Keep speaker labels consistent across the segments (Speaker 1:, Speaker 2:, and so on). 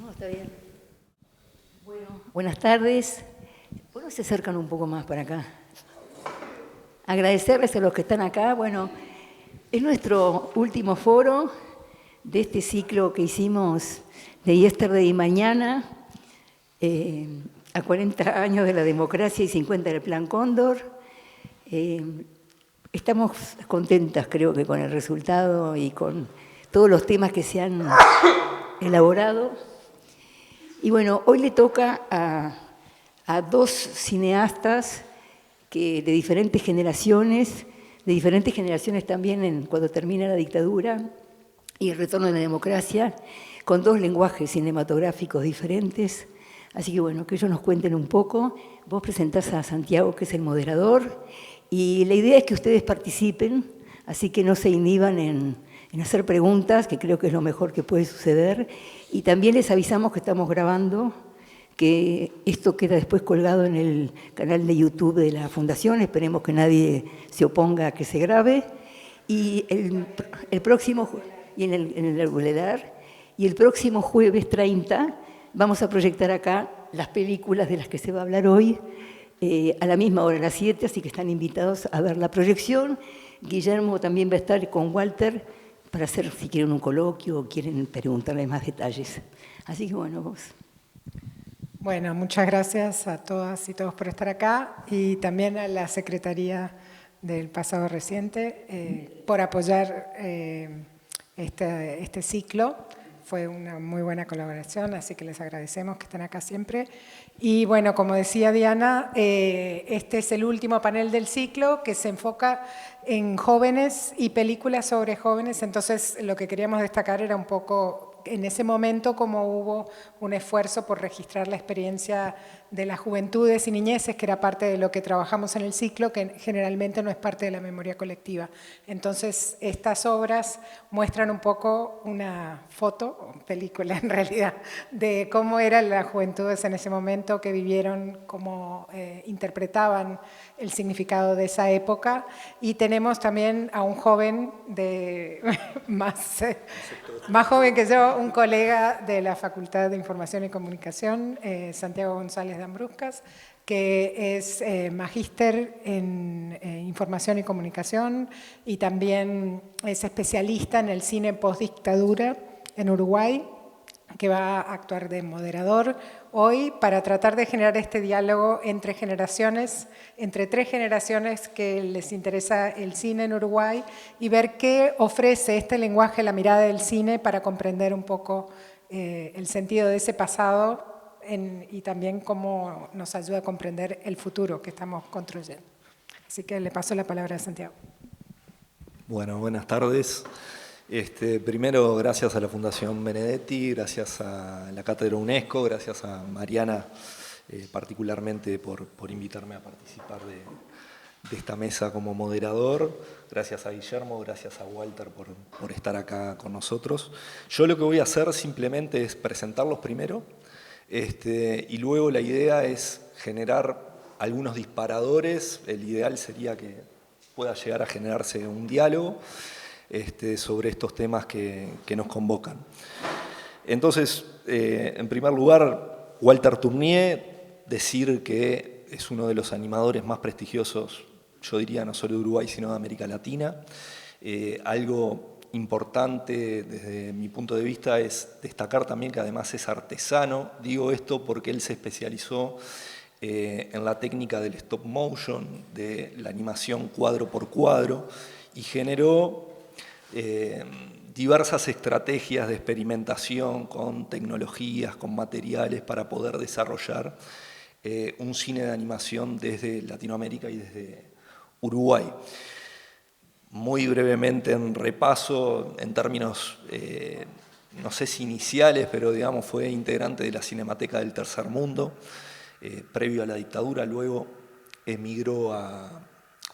Speaker 1: No, está bien. Bueno, buenas tardes. ¿Por qué no se acercan un poco más para acá? Agradecerles a los que están acá. Bueno, es nuestro último foro de este ciclo que hicimos de Yesterday y Mañana, a 40 años de la democracia y 50 del Plan Cóndor. Estamos contentas, creo que, con el resultado y con todos los temas que se han elaborado. Y bueno, hoy le toca a dos cineastas de diferentes generaciones también cuando termina la dictadura y el retorno de la democracia, con dos lenguajes cinematográficos diferentes. Así que bueno, que ellos nos cuenten un poco. Vos presentás a Santiago, que es el moderador, y la idea es que ustedes participen, así que no se inhiban en hacer preguntas, que creo que es lo mejor que puede suceder. Y también les avisamos que estamos grabando, que esto queda después colgado en el canal de YouTube de la Fundación. Esperemos que nadie se oponga a que se grabe. Y el próximo, y en el Boulevard, y el próximo jueves 30 vamos a proyectar acá las películas de las que se va a hablar hoy, a la misma hora, a las 7, así que están invitados a ver la proyección. Guillermo también va a estar con Walter para hacer, si quieren, un coloquio o quieren preguntarle más detalles. Así que bueno, vos.
Speaker 2: Bueno, muchas gracias a todas y todos por estar acá y también a la Secretaría del Pasado Reciente por apoyar este ciclo. Fue una muy buena colaboración, así que les agradecemos que estén acá siempre. Y bueno, como decía Diana, este es el último panel del ciclo que se enfoca en jóvenes y películas sobre jóvenes. Entonces, lo que queríamos destacar era un poco en ese momento como hubo un esfuerzo por registrar la experiencia de las juventudes y niñeces, que era parte de lo que trabajamos en el ciclo, que generalmente no es parte de la memoria colectiva. Entonces, estas obras muestran un poco una foto, película en realidad, de cómo eran las juventudes en ese momento, que vivieron, cómo interpretaban el significado de esa época. Y tenemos también a un joven más joven que yo, un colega de la Facultad de Información y Comunicación, Santiago González de Ambruscas, que es magíster en Información y Comunicación y también es especialista en el cine postdictadura en Uruguay, que va a actuar de moderador hoy para tratar de generar este diálogo entre generaciones, entre tres generaciones que les interesa el cine en Uruguay y ver qué ofrece este lenguaje, la mirada del cine, para comprender un poco el sentido de ese pasado y también cómo nos ayuda a comprender el futuro que estamos construyendo. Así que le paso la palabra a Santiago.
Speaker 3: Bueno, buenas tardes. Primero, gracias a la Fundación Benedetti, gracias a la Cátedra UNESCO, gracias a Mariana particularmente por invitarme a participar de esta mesa como moderador. Gracias a Guillermo, gracias a Walter por estar acá con nosotros. Yo lo que voy a hacer simplemente es presentarlos primero y luego la idea es generar algunos disparadores. El ideal sería que pueda llegar a generarse un diálogo sobre estos temas que nos convocan. Entonces, en primer lugar, Walter Tournier, decir que es uno de los animadores más prestigiosos, yo diría no solo de Uruguay, sino de América Latina. Algo importante desde mi punto de vista es destacar también que además es artesano. Digo esto porque él se especializó en la técnica del stop motion, de la animación cuadro por cuadro, y generó diversas estrategias de experimentación con tecnologías, con materiales para poder desarrollar un cine de animación desde Latinoamérica y desde Uruguay. Muy brevemente en repaso, en términos, no sé si iniciales, pero digamos fue integrante de la Cinemateca del Tercer Mundo, previo a la dictadura. Luego emigró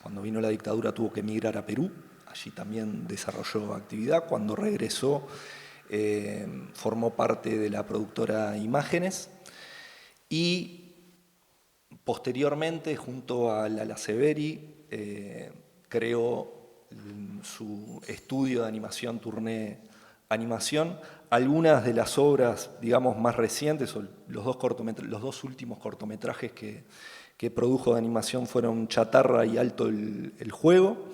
Speaker 3: cuando vino la dictadura tuvo que emigrar a Perú. Allí también desarrolló actividad. Cuando regresó, formó parte de la productora Imágenes y posteriormente, junto a Lala Severi, creó su estudio de animación Tourné animación. Algunas de las obras, digamos, más recientes, o los dos últimos cortometrajes que produjo de animación fueron Chatarra y Alto el Juego,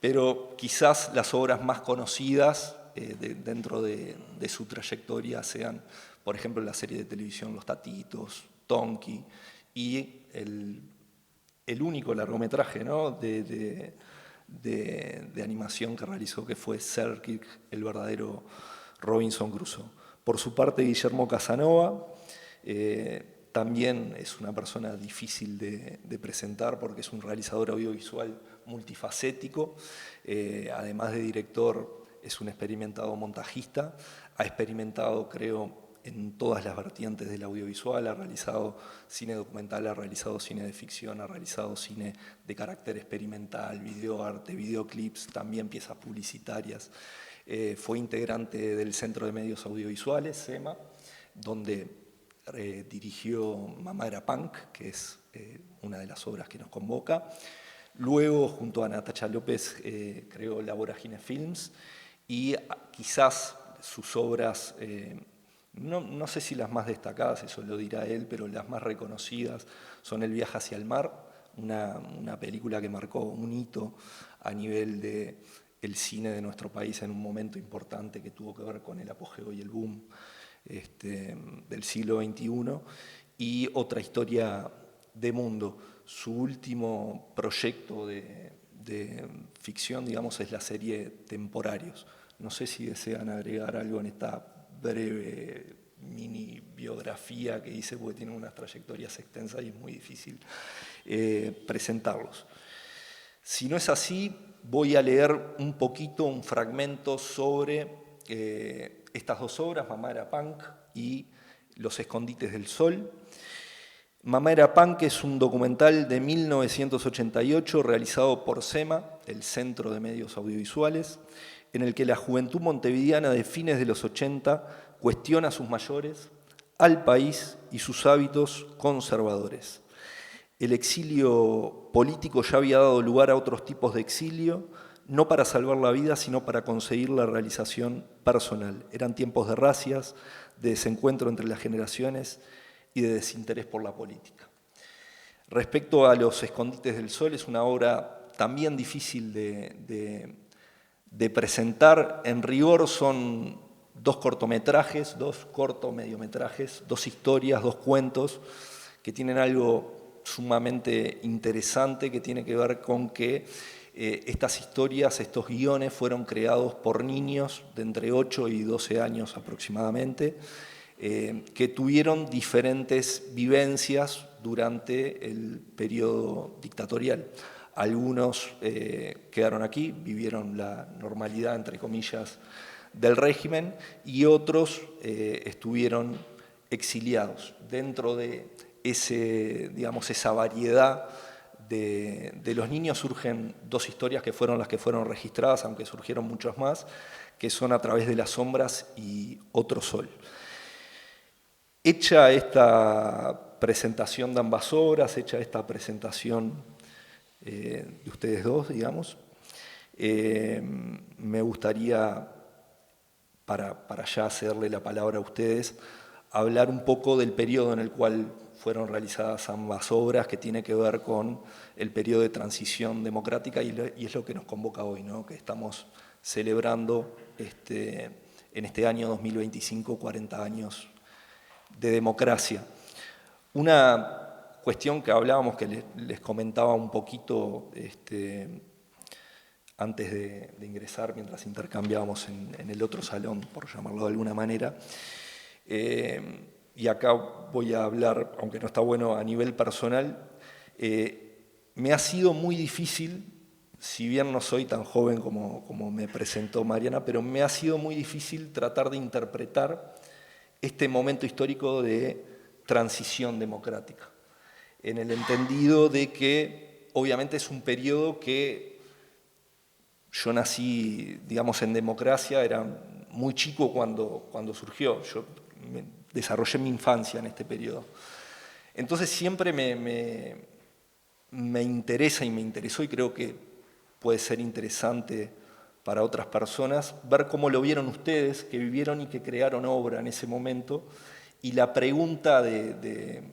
Speaker 3: pero quizás las obras más conocidas dentro de su trayectoria sean, por ejemplo, la serie de televisión Los Tatitos, Tonki, y el único largometraje, ¿no?, de animación que realizó, que fue Selkirk, el verdadero Robinson Crusoe. Por su parte, Guillermo Casanova también es una persona difícil de presentar porque es un realizador audiovisual multifacético. Además de director, es un experimentado montajista. Ha experimentado, creo, en todas las vertientes del audiovisual. Ha realizado cine documental, ha realizado cine de ficción, ha realizado cine de carácter experimental, videoarte, videoclips, también piezas publicitarias. Fue integrante del Centro de Medios Audiovisuales, CEMA, donde dirigió Mamá era Punk, que es una de las obras que nos convoca. Luego, junto a Natacha López, creó La Vorágine Films, y quizás sus obras, no sé si las más destacadas, eso lo dirá él, pero las más reconocidas son El viaje hacia el mar, una película que marcó un hito a nivel del cine de nuestro país en un momento importante que tuvo que ver con el apogeo y el boom del siglo XXI, y Otra historia de mundo. Su último proyecto de ficción, digamos, es la serie Temporarios. No sé si desean agregar algo en esta breve mini biografía que hice, porque tienen unas trayectorias extensas y es muy difícil presentarlos. Si no es así, voy a leer un poquito, un fragmento sobre estas dos obras, Mamá era Punk y Los escondites del sol. Mamá era Punk es un documental de 1988 realizado por CEMA, el Centro de Medios Audiovisuales, en el que la juventud montevideana de fines de los 80 cuestiona a sus mayores, al país y sus hábitos conservadores. El exilio político ya había dado lugar a otros tipos de exilio, no para salvar la vida, sino para conseguir la realización personal. Eran tiempos de racias, de desencuentro entre las generaciones y de desinterés por la política. Respecto a Los escondites del sol, es una obra también difícil de presentar. En rigor son dos cortometrajes, dos cortomediometrajes, dos historias, dos cuentos que tienen algo sumamente interesante que tiene que ver con que estas historias, estos guiones fueron creados por niños de entre 8 y 12 años aproximadamente, que tuvieron diferentes vivencias durante el periodo dictatorial. Algunos quedaron aquí, vivieron la normalidad, entre comillas, del régimen, y otros estuvieron exiliados. Dentro de esa variedad de los niños surgen dos historias que fueron las que fueron registradas, aunque surgieron muchas más, que son A través de las sombras y Otro sol. Hecha esta presentación de ambas obras, hecha esta presentación de ustedes dos, digamos, me gustaría, para ya cederle la palabra a ustedes, hablar un poco del periodo en el cual fueron realizadas ambas obras, que tiene que ver con el periodo de transición democrática, y es lo que nos convoca hoy, ¿no?, que estamos celebrando en este año 2025, 40 años de democracia. Una cuestión que hablábamos, que les comentaba un poquito antes de ingresar, mientras intercambiábamos en el otro salón, por llamarlo de alguna manera, y acá voy a hablar, aunque no está bueno, a nivel personal. Me ha sido muy difícil, si bien no soy tan joven como me presentó Mariana, pero me ha sido muy difícil tratar de interpretar este momento histórico de transición democrática, en el entendido de que obviamente es un periodo que yo nací, digamos, en democracia, era muy chico cuando surgió, yo desarrollé mi infancia en este periodo. Entonces siempre me interesa y me interesó, y creo que puede ser interesante para otras personas, ver cómo lo vieron ustedes, que vivieron y que crearon obra en ese momento. Y la pregunta de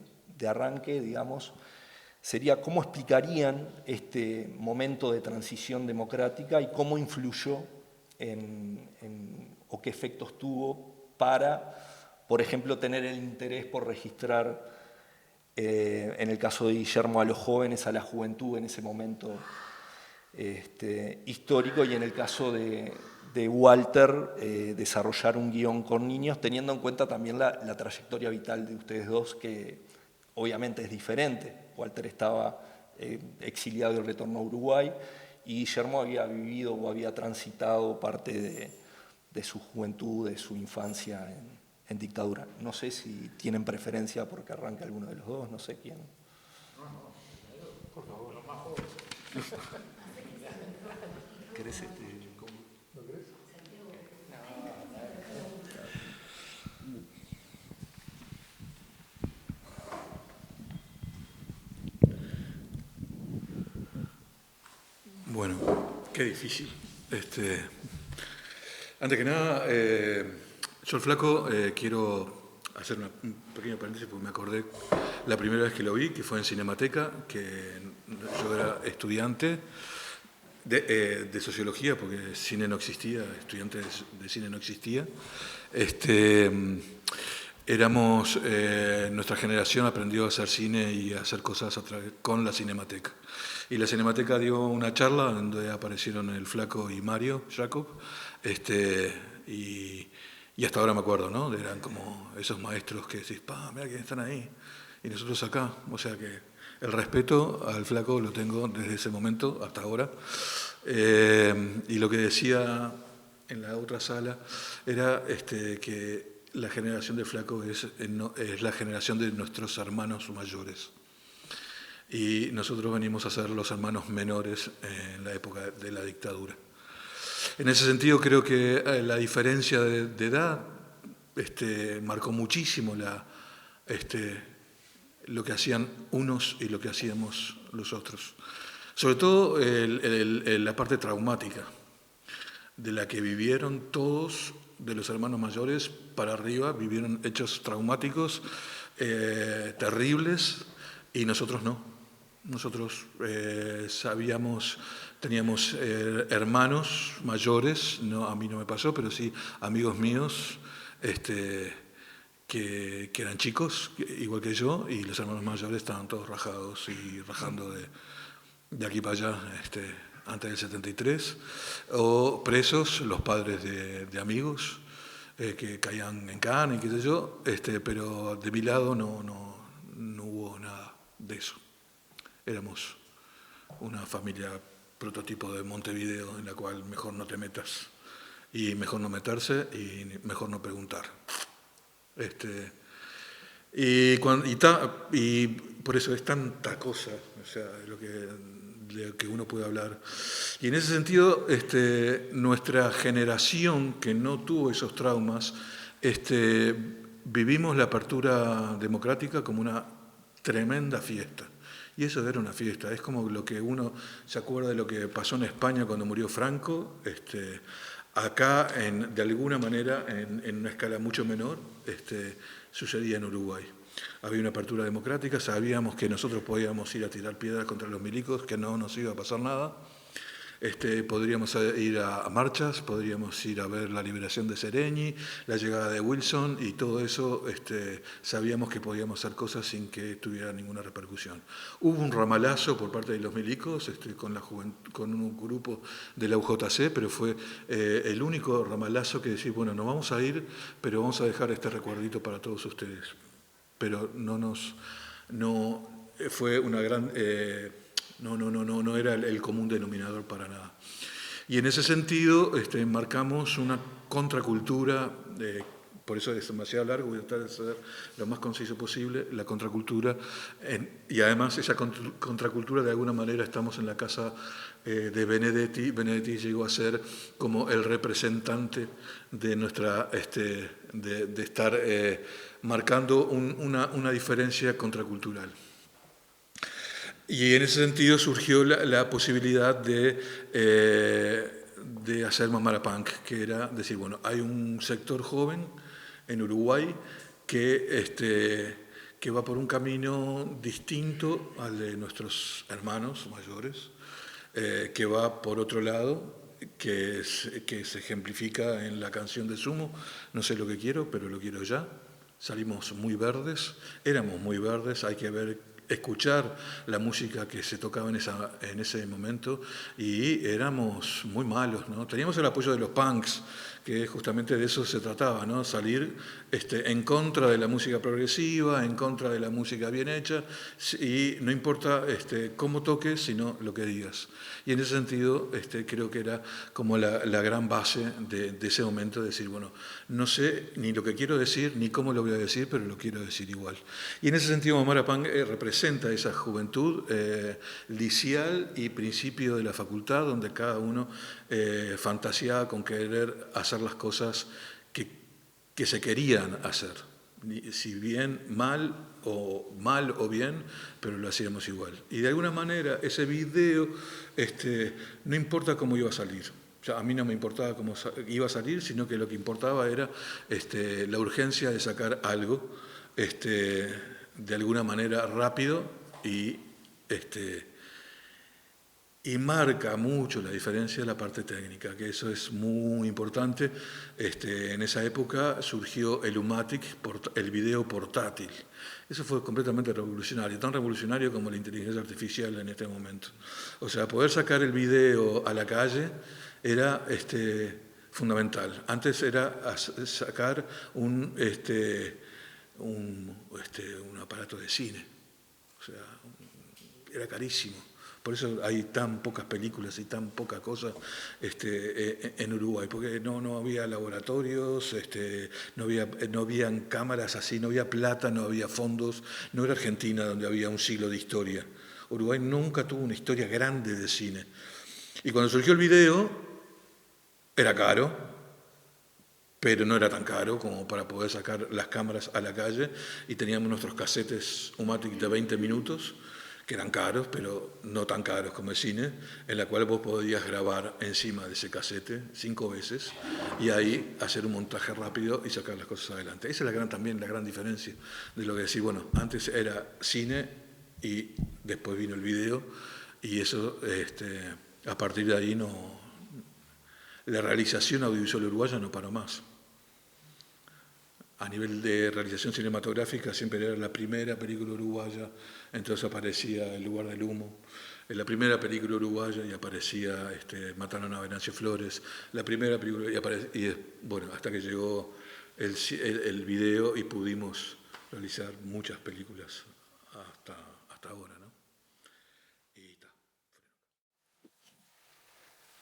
Speaker 3: arranque, digamos, sería cómo explicarían este momento de transición democrática y cómo influyó o qué efectos tuvo para, por ejemplo, tener el interés por registrar, en el caso de Guillermo, a los jóvenes, a la juventud en ese momento histórico, y en el caso de Walter, desarrollar un guión con niños, teniendo en cuenta también la trayectoria vital de ustedes dos, que obviamente es diferente. Walter estaba exiliado y retornó a Uruguay, y Guillermo había vivido o había transitado parte de su juventud, de su infancia en dictadura. No sé si tienen preferencia porque arranque alguno de los dos, no sé quién.
Speaker 4: Por favor, los más jóvenes.
Speaker 3: ¿Querés
Speaker 4: ¿Lo querés? Bueno, qué difícil. Antes que nada, yo el Flaco quiero hacer un pequeño paréntesis porque me acordé la primera vez que lo vi, que fue en Cinemateca, que yo era estudiante de sociología, porque cine no existía, estudiante de cine no existía. Nuestra generación aprendió a hacer cine y a hacer cosas con la Cinemateca. Y la Cinemateca dio una charla donde aparecieron el Flaco y Mario Jacob, y hasta ahora me acuerdo, ¿no? Eran como esos maestros que decís, mira quién están ahí, y nosotros acá. O sea que el respeto al Flaco lo tengo desde ese momento hasta ahora. Y lo que decía en la otra sala era que la generación de Flaco es la generación de nuestros hermanos mayores. Y nosotros venimos a ser los hermanos menores en la época de la dictadura. En ese sentido creo que la diferencia de edad marcó muchísimo lo que hacían unos y lo que hacíamos los otros. Sobre todo la parte traumática, de la que vivieron todos de los hermanos mayores para arriba, vivieron hechos traumáticos, terribles, y nosotros no. Nosotros teníamos hermanos mayores, no, a mí no me pasó, pero sí amigos míos que eran chicos, igual que yo, y los hermanos mayores estaban todos rajados y rajando de aquí para allá antes del 73, o presos, los padres de amigos que caían en cana y qué sé yo, pero de mi lado no hubo nada de eso. Éramos una familia prototipo de Montevideo en la cual mejor no te metas, y mejor no meterse y mejor no preguntar. Y por eso es tanta cosa, o sea, de lo que uno puede hablar. Y en ese sentido, nuestra generación que no tuvo esos traumas, vivimos la apertura democrática como una tremenda fiesta. Y eso era una fiesta, es como lo que uno se acuerda de lo que pasó en España cuando murió Franco. Acá, de alguna manera, en una escala mucho menor, sucedía en Uruguay. Había una apertura democrática, sabíamos que nosotros podíamos ir a tirar piedras contra los milicos, que no nos iba a pasar nada. Podríamos ir a marchas, podríamos ir a ver la liberación de Sereñi, la llegada de Wilson, y todo eso sabíamos que podíamos hacer cosas sin que tuviera ninguna repercusión. Hubo un ramalazo por parte de los milicos con un grupo de la UJC, pero fue el único ramalazo que decir, bueno, nos vamos a ir, pero vamos a dejar este recuerdito para todos ustedes. Pero no fue una gran... No era el común denominador para nada. Y en ese sentido marcamos una contracultura, por eso es demasiado largo, voy a tratar de ser lo más conciso posible, la contracultura, y además esa contracultura de alguna manera estamos en la casa de Benedetti. Benedetti llegó a ser como el representante de nuestra, de estar marcando una diferencia contracultural. Y en ese sentido surgió la posibilidad de de hacer Mamara Punk, que era decir, bueno, hay un sector joven en Uruguay que va por un camino distinto al de nuestros hermanos mayores, que va por otro lado, que se ejemplifica en la canción de Sumo, no sé lo que quiero, pero lo quiero ya. Salimos muy verdes, éramos muy verdes, hay que escuchar la música que se tocaba en ese momento y éramos muy malos, ¿no? Teníamos el apoyo de los punks, que justamente de eso se trataba, ¿no? Salir en contra de la música progresiva, en contra de la música bien hecha, y no importa cómo toques, sino lo que digas. Y en ese sentido creo que era como la gran base de ese momento, de decir, bueno, no sé ni lo que quiero decir, ni cómo lo voy a decir, pero lo quiero decir igual. Y en ese sentido Mamara Punk representa esa juventud liceal y principio de la facultad, donde cada uno fantaseaba con querer hacer las cosas que se querían hacer, si bien mal o bien, pero lo hacíamos igual. Y de alguna manera ese video no importa cómo iba a salir. O sea, a mí no me importaba cómo iba a salir, sino que lo que importaba era la urgencia de sacar algo de alguna manera rápido y marca mucho la diferencia de la parte técnica, que eso es muy importante. En esa época surgió el U-matic, el video portátil. Eso fue completamente revolucionario, tan revolucionario como la inteligencia artificial en este momento. O sea, poder sacar el video a la calle era fundamental. Antes era sacar un aparato de cine. O sea, era carísimo. Por eso hay tan pocas películas y tan poca cosa en Uruguay, porque no había laboratorios, no habían cámaras así, no había plata, no había fondos, no era Argentina donde había un siglo de historia. Uruguay nunca tuvo una historia grande de cine. Y cuando surgió el video, era caro, pero no era tan caro como para poder sacar las cámaras a la calle, y teníamos nuestros casetes U-matic de 20 minutos, que eran caros, pero no tan caros como el cine, en la cual vos podías grabar encima de ese casete 5 veces y ahí hacer un montaje rápido y sacar las cosas adelante. Esa es también la gran diferencia de lo que decir, bueno, antes era cine y después vino el video, y eso, a partir de ahí la realización audiovisual uruguaya no paró más. A nivel de realización cinematográfica siempre era la primera película uruguaya, entonces aparecía El lugar del humo, la primera película uruguaya, y aparecía Mataron a Venancio Flores, la primera película, y bueno, hasta que llegó el video y pudimos realizar muchas películas hasta ahora, ¿no?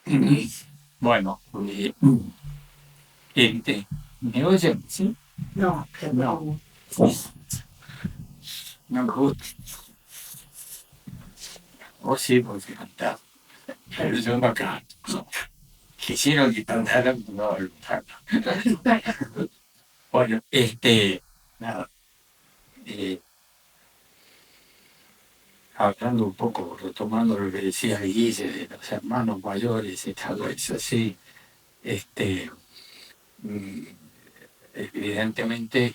Speaker 4: Y
Speaker 5: Bueno, ¿me oyen? ¿Sí?
Speaker 1: No,
Speaker 5: No, no me gusta. O sí, porque cantar. Pero yo no canto. Quisiera que cantara, pero no lo canto. Bueno, nada. Hablando un poco, retomando lo que decía Guille de los hermanos mayores y todo eso, sí. Evidentemente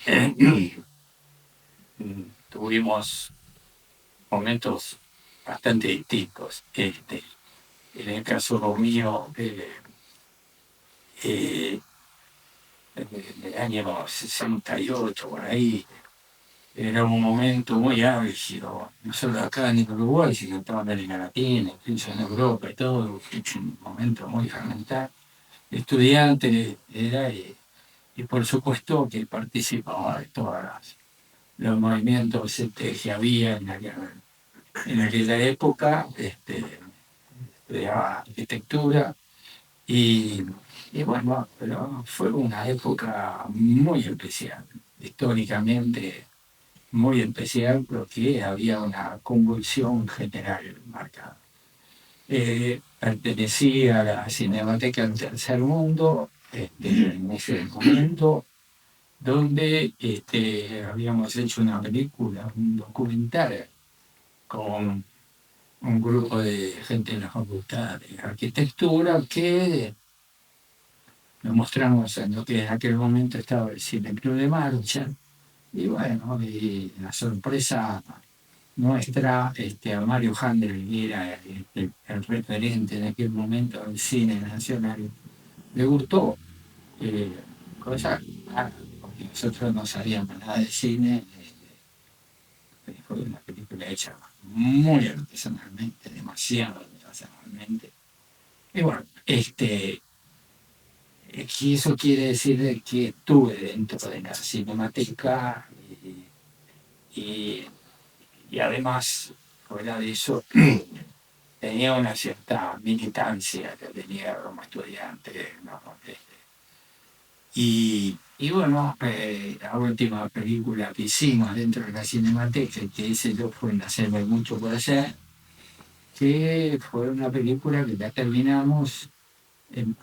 Speaker 5: tuvimos momentos bastante distintos. En el caso mío, en el año 68, por ahí, era un momento muy álgido, no solo acá en Uruguay, sino en toda América Latina, incluso en Europa y todo, un momento muy fermental. Estudiante era, y por supuesto que participaba de todos los movimientos que había en aquella época. Estudiaba arquitectura y bueno, pero fue una época muy especial, históricamente muy especial, porque había una convulsión general marcada. Pertenecía a la Cinemateca del Tercer Mundo en ese momento, donde habíamos hecho una película, un documental, con un grupo de gente en la facultad de arquitectura que nos mostramos en lo que en aquel momento estaba el Cine Club de Marcha. Y bueno, y la sorpresa nuestra, a Mario Handel, que era el referente en aquel momento del cine nacional, le gustó, eh, cosa rara, porque nosotros no sabíamos nada de cine. Fue una película hecha muy artesanalmente, demasiado artesanalmente. Y bueno, que eso quiere decir que estuve dentro de la cinemateca y, y además, fuera de eso, tenía una cierta militancia que tenía como estudiante, ¿no? Y bueno, la última película que hicimos dentro de la Cinemateca, que hice yo, fue Nacerme Mucho por Hacer, que fue una película que ya terminamos, en,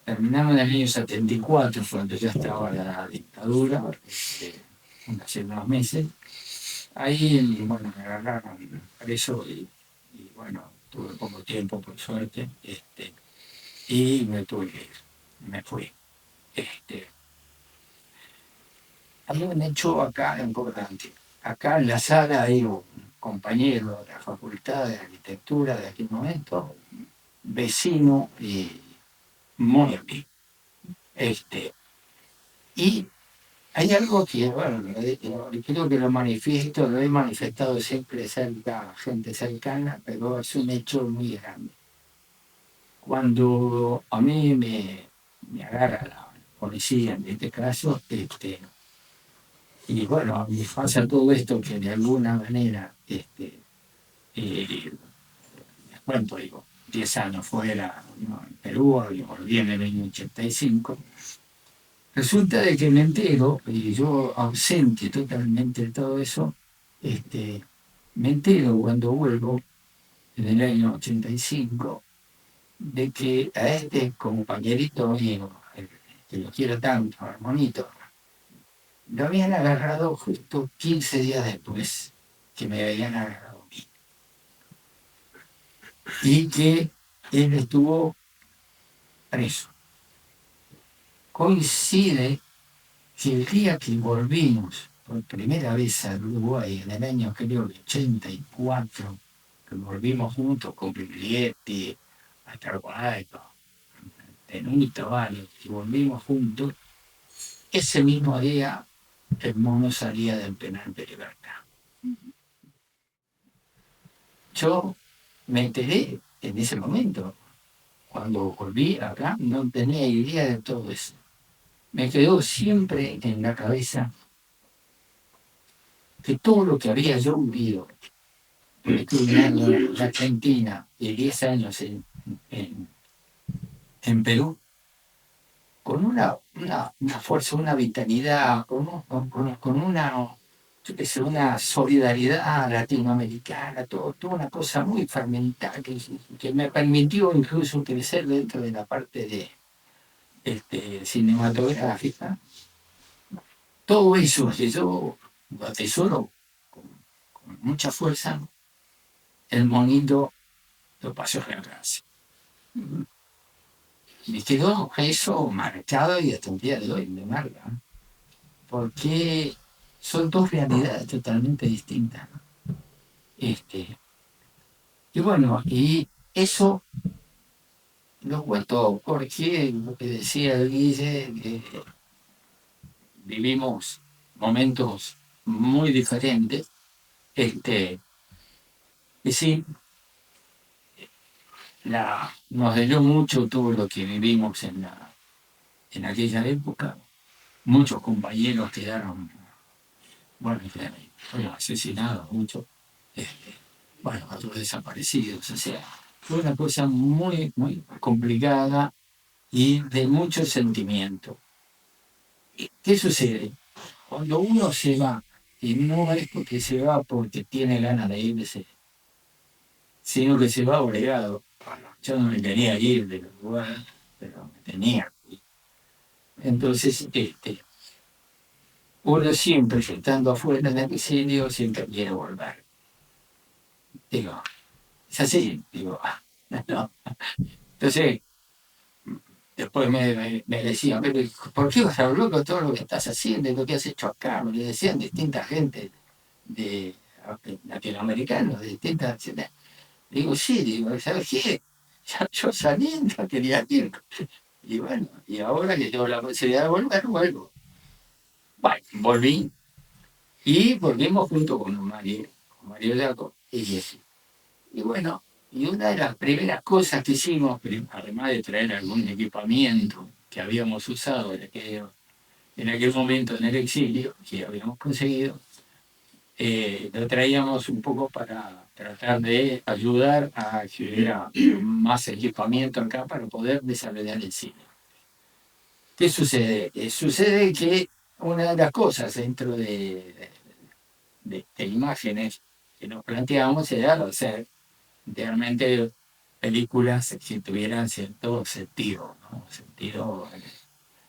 Speaker 5: terminamos en el año 74, cuando ya estaba la dictadura, hace unos meses. Ahí, bueno, me agarraron preso y bueno, tuve poco tiempo, por suerte, y me tuve que ir, me fui. Hay un hecho acá importante. Acá en la sala hay un compañero de la Facultad de Arquitectura de aquel momento, vecino y muy amigo. Y hay algo que, bueno, creo que lo manifiesto, lo he manifestado siempre cerca, gente cercana, pero es un hecho muy grande. Cuando a mí me agarra la policía, en este caso, y bueno, me pasa todo esto que de alguna manera, les cuento, digo, 10 años fuera, ¿no? En Perú, y volví en el año 85. Resulta de que me entero, y yo ausente totalmente de todo eso, me entero cuando vuelvo en el año 85 de que a este compañerito mío, que lo quiero tanto, hermanito, lo habían agarrado justo 15 días después que me habían agarrado a mí. Y que él estuvo preso. Coincide que el día que volvimos por primera vez a Uruguay, en el año creo que 84, que volvimos juntos con Biglietti, hasta Arbolado, Tenuto, varios, y volvimos juntos, ese mismo día el mono salía del penal de libertad. Yo me enteré en ese momento, cuando volví acá, no tenía idea de todo eso. Me quedó siempre en la cabeza que todo lo que había yo vivido, estuve un año en Argentina y 10 años en Perú, con una fuerza, una vitalidad, con una, yo qué sé, una solidaridad latinoamericana, toda una cosa muy fermentada que me permitió incluso crecer dentro de la parte de cinematográfica. Todo eso que yo lo atesoro con mucha fuerza, el monito lo pasó a la clase. Me quedó eso marcado y hasta el día de hoy me marca, porque son dos realidades totalmente distintas, ¿no? Y bueno, y eso lo cuento porque lo que decía el Guille, vivimos momentos muy diferentes, y sí, nos dolió mucho todo lo que vivimos en aquella época. Muchos compañeros quedaron, bueno, fueron asesinados, muchos, bueno, otros desaparecidos. O sea, fue una cosa muy, muy complicada y de mucho sentimiento. ¿Qué sucede? Cuando uno se va, y no es porque se va porque tiene ganas de irse, sino que se va obligado. Bueno, yo no me quería ir del lugar, pero me tenía que ir. Entonces, uno siempre, estando afuera del exilio, siempre quiere volver. Digo, es así, digo, no. Entonces, después me decían, pero ¿por qué vas a hablar con todo lo que estás haciendo y lo que has hecho acá? Me lo decían distintas gente de latinoamericanos, de distintas nacionalidades. Digo, sí, digo, ¿sabes qué? Ya yo salí, no quería ir. Y bueno, y ahora que tengo la posibilidad de volver, vuelvo. Bueno, volví y volvimos junto con Mario Jaco y Jessy. Y bueno, y una de las primeras cosas que hicimos, además de traer algún equipamiento que habíamos usado en aquel momento en el exilio, que habíamos conseguido, lo traíamos un poco para tratar de ayudar a que hubiera más equipamiento acá para poder desarrollar el cine. ¿Qué sucede? Sucede que una de las cosas dentro de imágenes que nos planteamos era hacer realmente películas que tuvieran cierto sentido, ¿no? Sentido,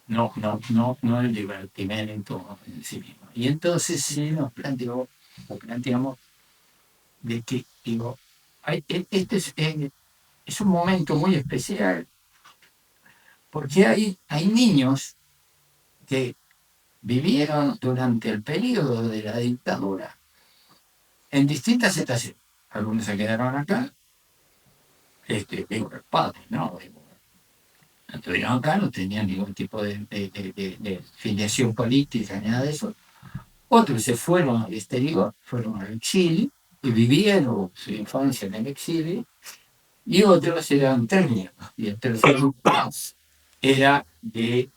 Speaker 5: no el divertimento en sí mismo. Y entonces sí nos planteamos de que, digo, este es un momento muy especial porque hay niños que vivieron durante el periodo de la dictadura en distintas estaciones. Algunos se quedaron acá, digo, los padres, ¿no? Estuvieron acá, no tenían ningún tipo de filiación política, nada de eso. Otros se fueron al exterior, fueron al exilio y vivieron su infancia en el exilio. Y otros eran técnicos. Y el tercer grupo era de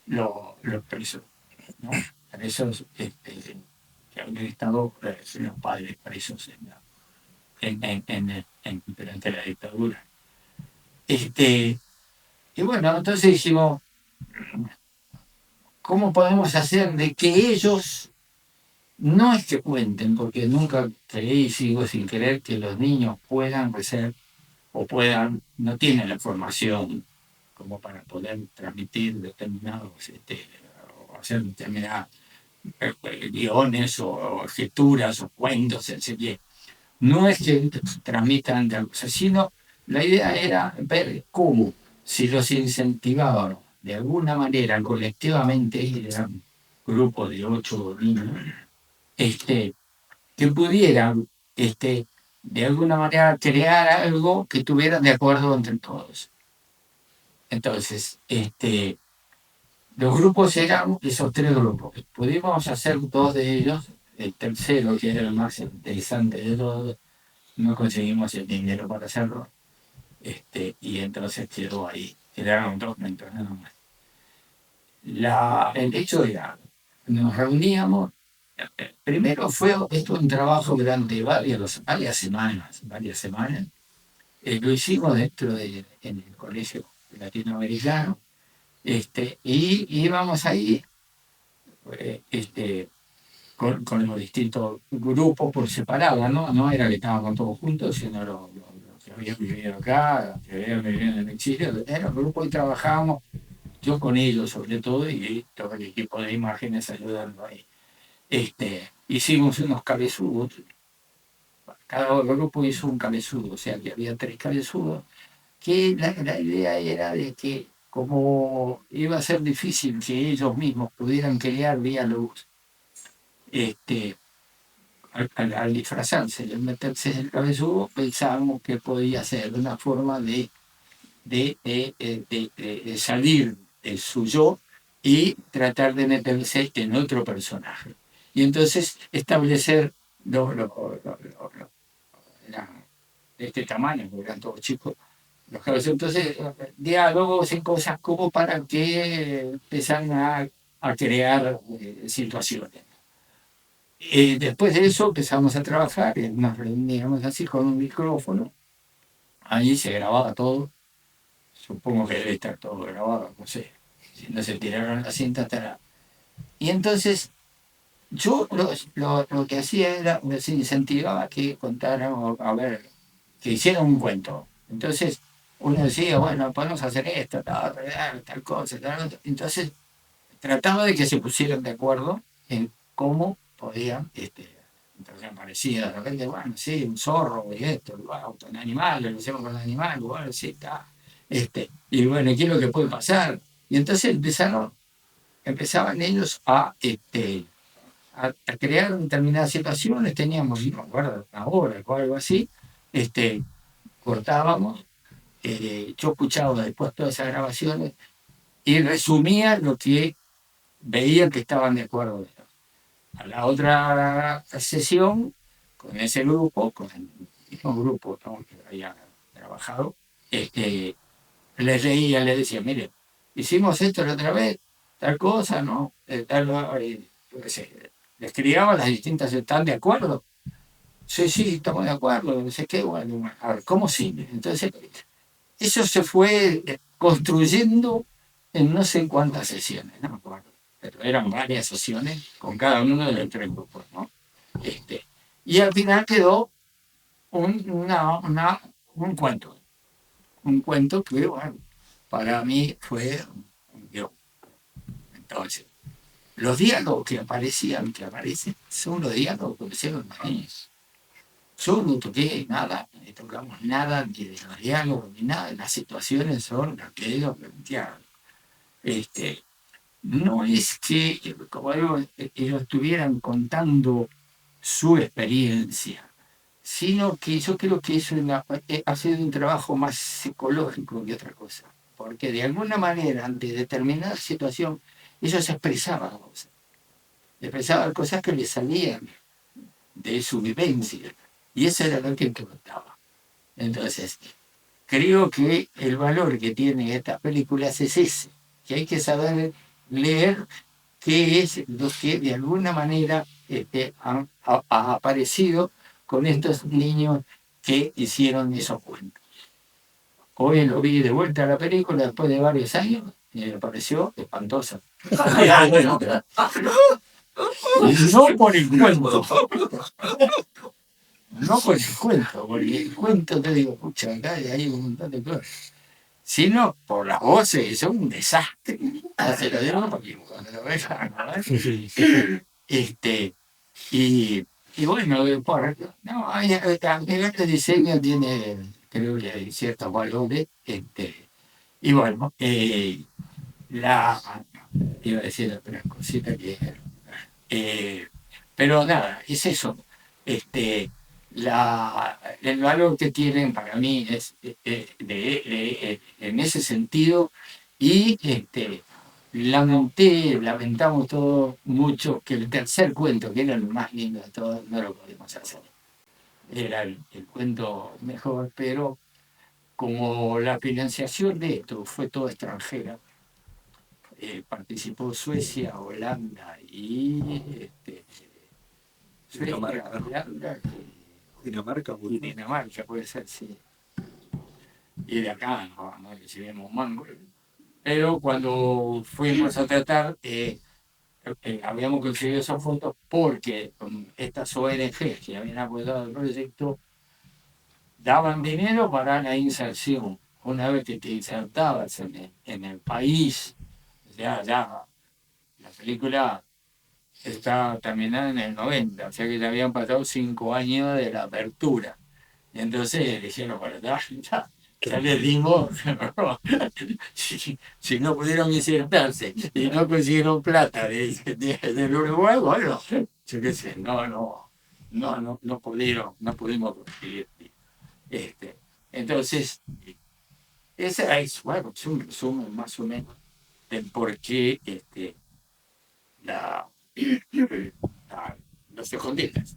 Speaker 5: los presos, ¿no? Presos que habían estado los padres presos durante la dictadura. Y bueno, entonces dijimos, ¿cómo podemos hacer de que ellos no es que cuenten? Porque nunca creí y sigo sin creer que los niños puedan ser o no tienen la formación como para poder transmitir determinados, o hacer determinadas guiones o escrituras o cuentos, etc. No es que transmitan tal cosa, sino la idea era ver cómo, si los incentivaban de alguna manera colectivamente, eran grupos de 8 niños, que pudieran de alguna manera crear algo que tuviera de acuerdo entre todos. Entonces, los grupos eran esos 3 grupos. Pudimos hacer 2 de ellos, el tercero, que era el más interesante de todos, no conseguimos el dinero para hacerlo, y entonces quedó ahí. Quedaron 2 mentos nada más. El hecho era, nos reuníamos. Primero fue esto un trabajo durante varias semanas. Lo hicimos en el colegio latinoamericano, y íbamos ahí con los distintos grupos por separado, no era que estaban todos juntos, sino los que habían vivido acá, los que habían vivido en el exilio, era un grupo y trabajábamos, yo con ellos sobre todo, y todo el equipo de imágenes ayudando ahí. Hicimos unos cabezudos, cada grupo hizo un cabezudo, o sea que había 3 cabezudos, que la idea era de que como iba a ser difícil que ellos mismos pudieran crear diálogos, al disfrazarse y al meterse en el cabezudo, pensábamos que podía ser una forma de salir de su yo y tratar de meterse en otro personaje. Y entonces establecer eran de este tamaño, porque eran todos chicos, los cabezudos. Entonces, diálogos y cosas como para que empezaran a crear situaciones. Después de eso empezamos a trabajar, nos reuníamos así con un micrófono, ahí se grababa todo, supongo que debe estar todo grabado, no sé, si no se tiraron la cinta estará. Y entonces yo lo que hacía era, les incentivaba que contaran, que hicieran un cuento. Entonces uno decía, bueno, podemos hacer esto, tal cosa, tal otra. Entonces trataba de que se pusieran de acuerdo en cómo podían Entonces aparecía de repente, bueno, sí, un zorro, y esto, bueno, un animal, lo hacemos con el animal, bueno, sí, está. Y bueno, ¿qué es lo que puede pasar? Y entonces empezaban ellos a crear determinadas situaciones, teníamos, no me acuerdo, una hora o algo así, cortábamos, yo escuchaba después todas esas grabaciones y resumía lo que veía que estaban de acuerdo. A la otra sesión, con ese grupo, con el mismo grupo, ¿no?, que había trabajado, les leía, les decía, mire, hicimos esto la otra vez, tal cosa, ¿no? Yo qué sé, les criaba las distintas, ¿están de acuerdo? Sí, sí, estamos de acuerdo, no sé qué, bueno, a ver, ¿cómo sigue? Entonces, eso se fue construyendo en no sé cuántas sesiones, no me acuerdo, pero eran varias sesiones con cada uno de los tres grupos, ¿no? Y al final quedó un cuento, que, bueno, para mí fue un guión. Entonces, los diálogos que aparecen, son los diálogos que hicieron los niños. Yo no toqué nada, no tocamos nada ni de los diálogos ni nada, las situaciones son las que ellos plantearon. No es que, como digo, ellos estuvieran contando su experiencia, sino que yo creo que eso ha sido un trabajo más psicológico que otra cosa, porque de alguna manera, ante determinada situación, ellos expresaban cosas que les salían de su vivencia, y eso era lo que importaba. Entonces, creo que el valor que tienen estas películas es ese, que hay que saber leer qué es lo que de alguna manera ha aparecido con estos niños que hicieron esos cuentos. Hoy lo vi de vuelta a la película después de varios años y me pareció espantosa. No por el cuento, no por el cuento, porque el cuento te digo, pucha, acá hay un montón de cosas, sino por las voces, son un desastre. Se lo digo porque cuando lo vean, ¿no? Y bueno, este diseño tiene, creo que hay ciertos valores. Y bueno, iba a decir otras cositas que. eh, pero nada, es eso. El valor que tienen para mí es en ese sentido. Y lamentamos todos mucho que el tercer cuento, que era el más lindo de todos, no lo pudimos hacer. Era el cuento mejor, pero como la financiación de esto fue toda extranjera, participó Suecia, Holanda y
Speaker 3: Dinamarca, ¿no?
Speaker 5: Holanda
Speaker 3: Dinamarca,
Speaker 5: y Dinamarca, puede ser, sí. Y de acá no recibimos mango. Pero cuando fuimos a tratar, habíamos conseguido esos fondos porque estas ONG que habían apoyado el proyecto daban dinero para la inserción. Una vez que te insertabas en el país, ya la película está terminada en el 90, o sea que ya habían pasado 5 años de la apertura. Y entonces dijeron, bueno, ya les dimos, si no pudieron insertarse y no consiguieron plata del Uruguay, bueno, yo qué sé, no pudimos conseguir. Entonces, ese bueno, es un resumen más o menos del por qué la, los escondites.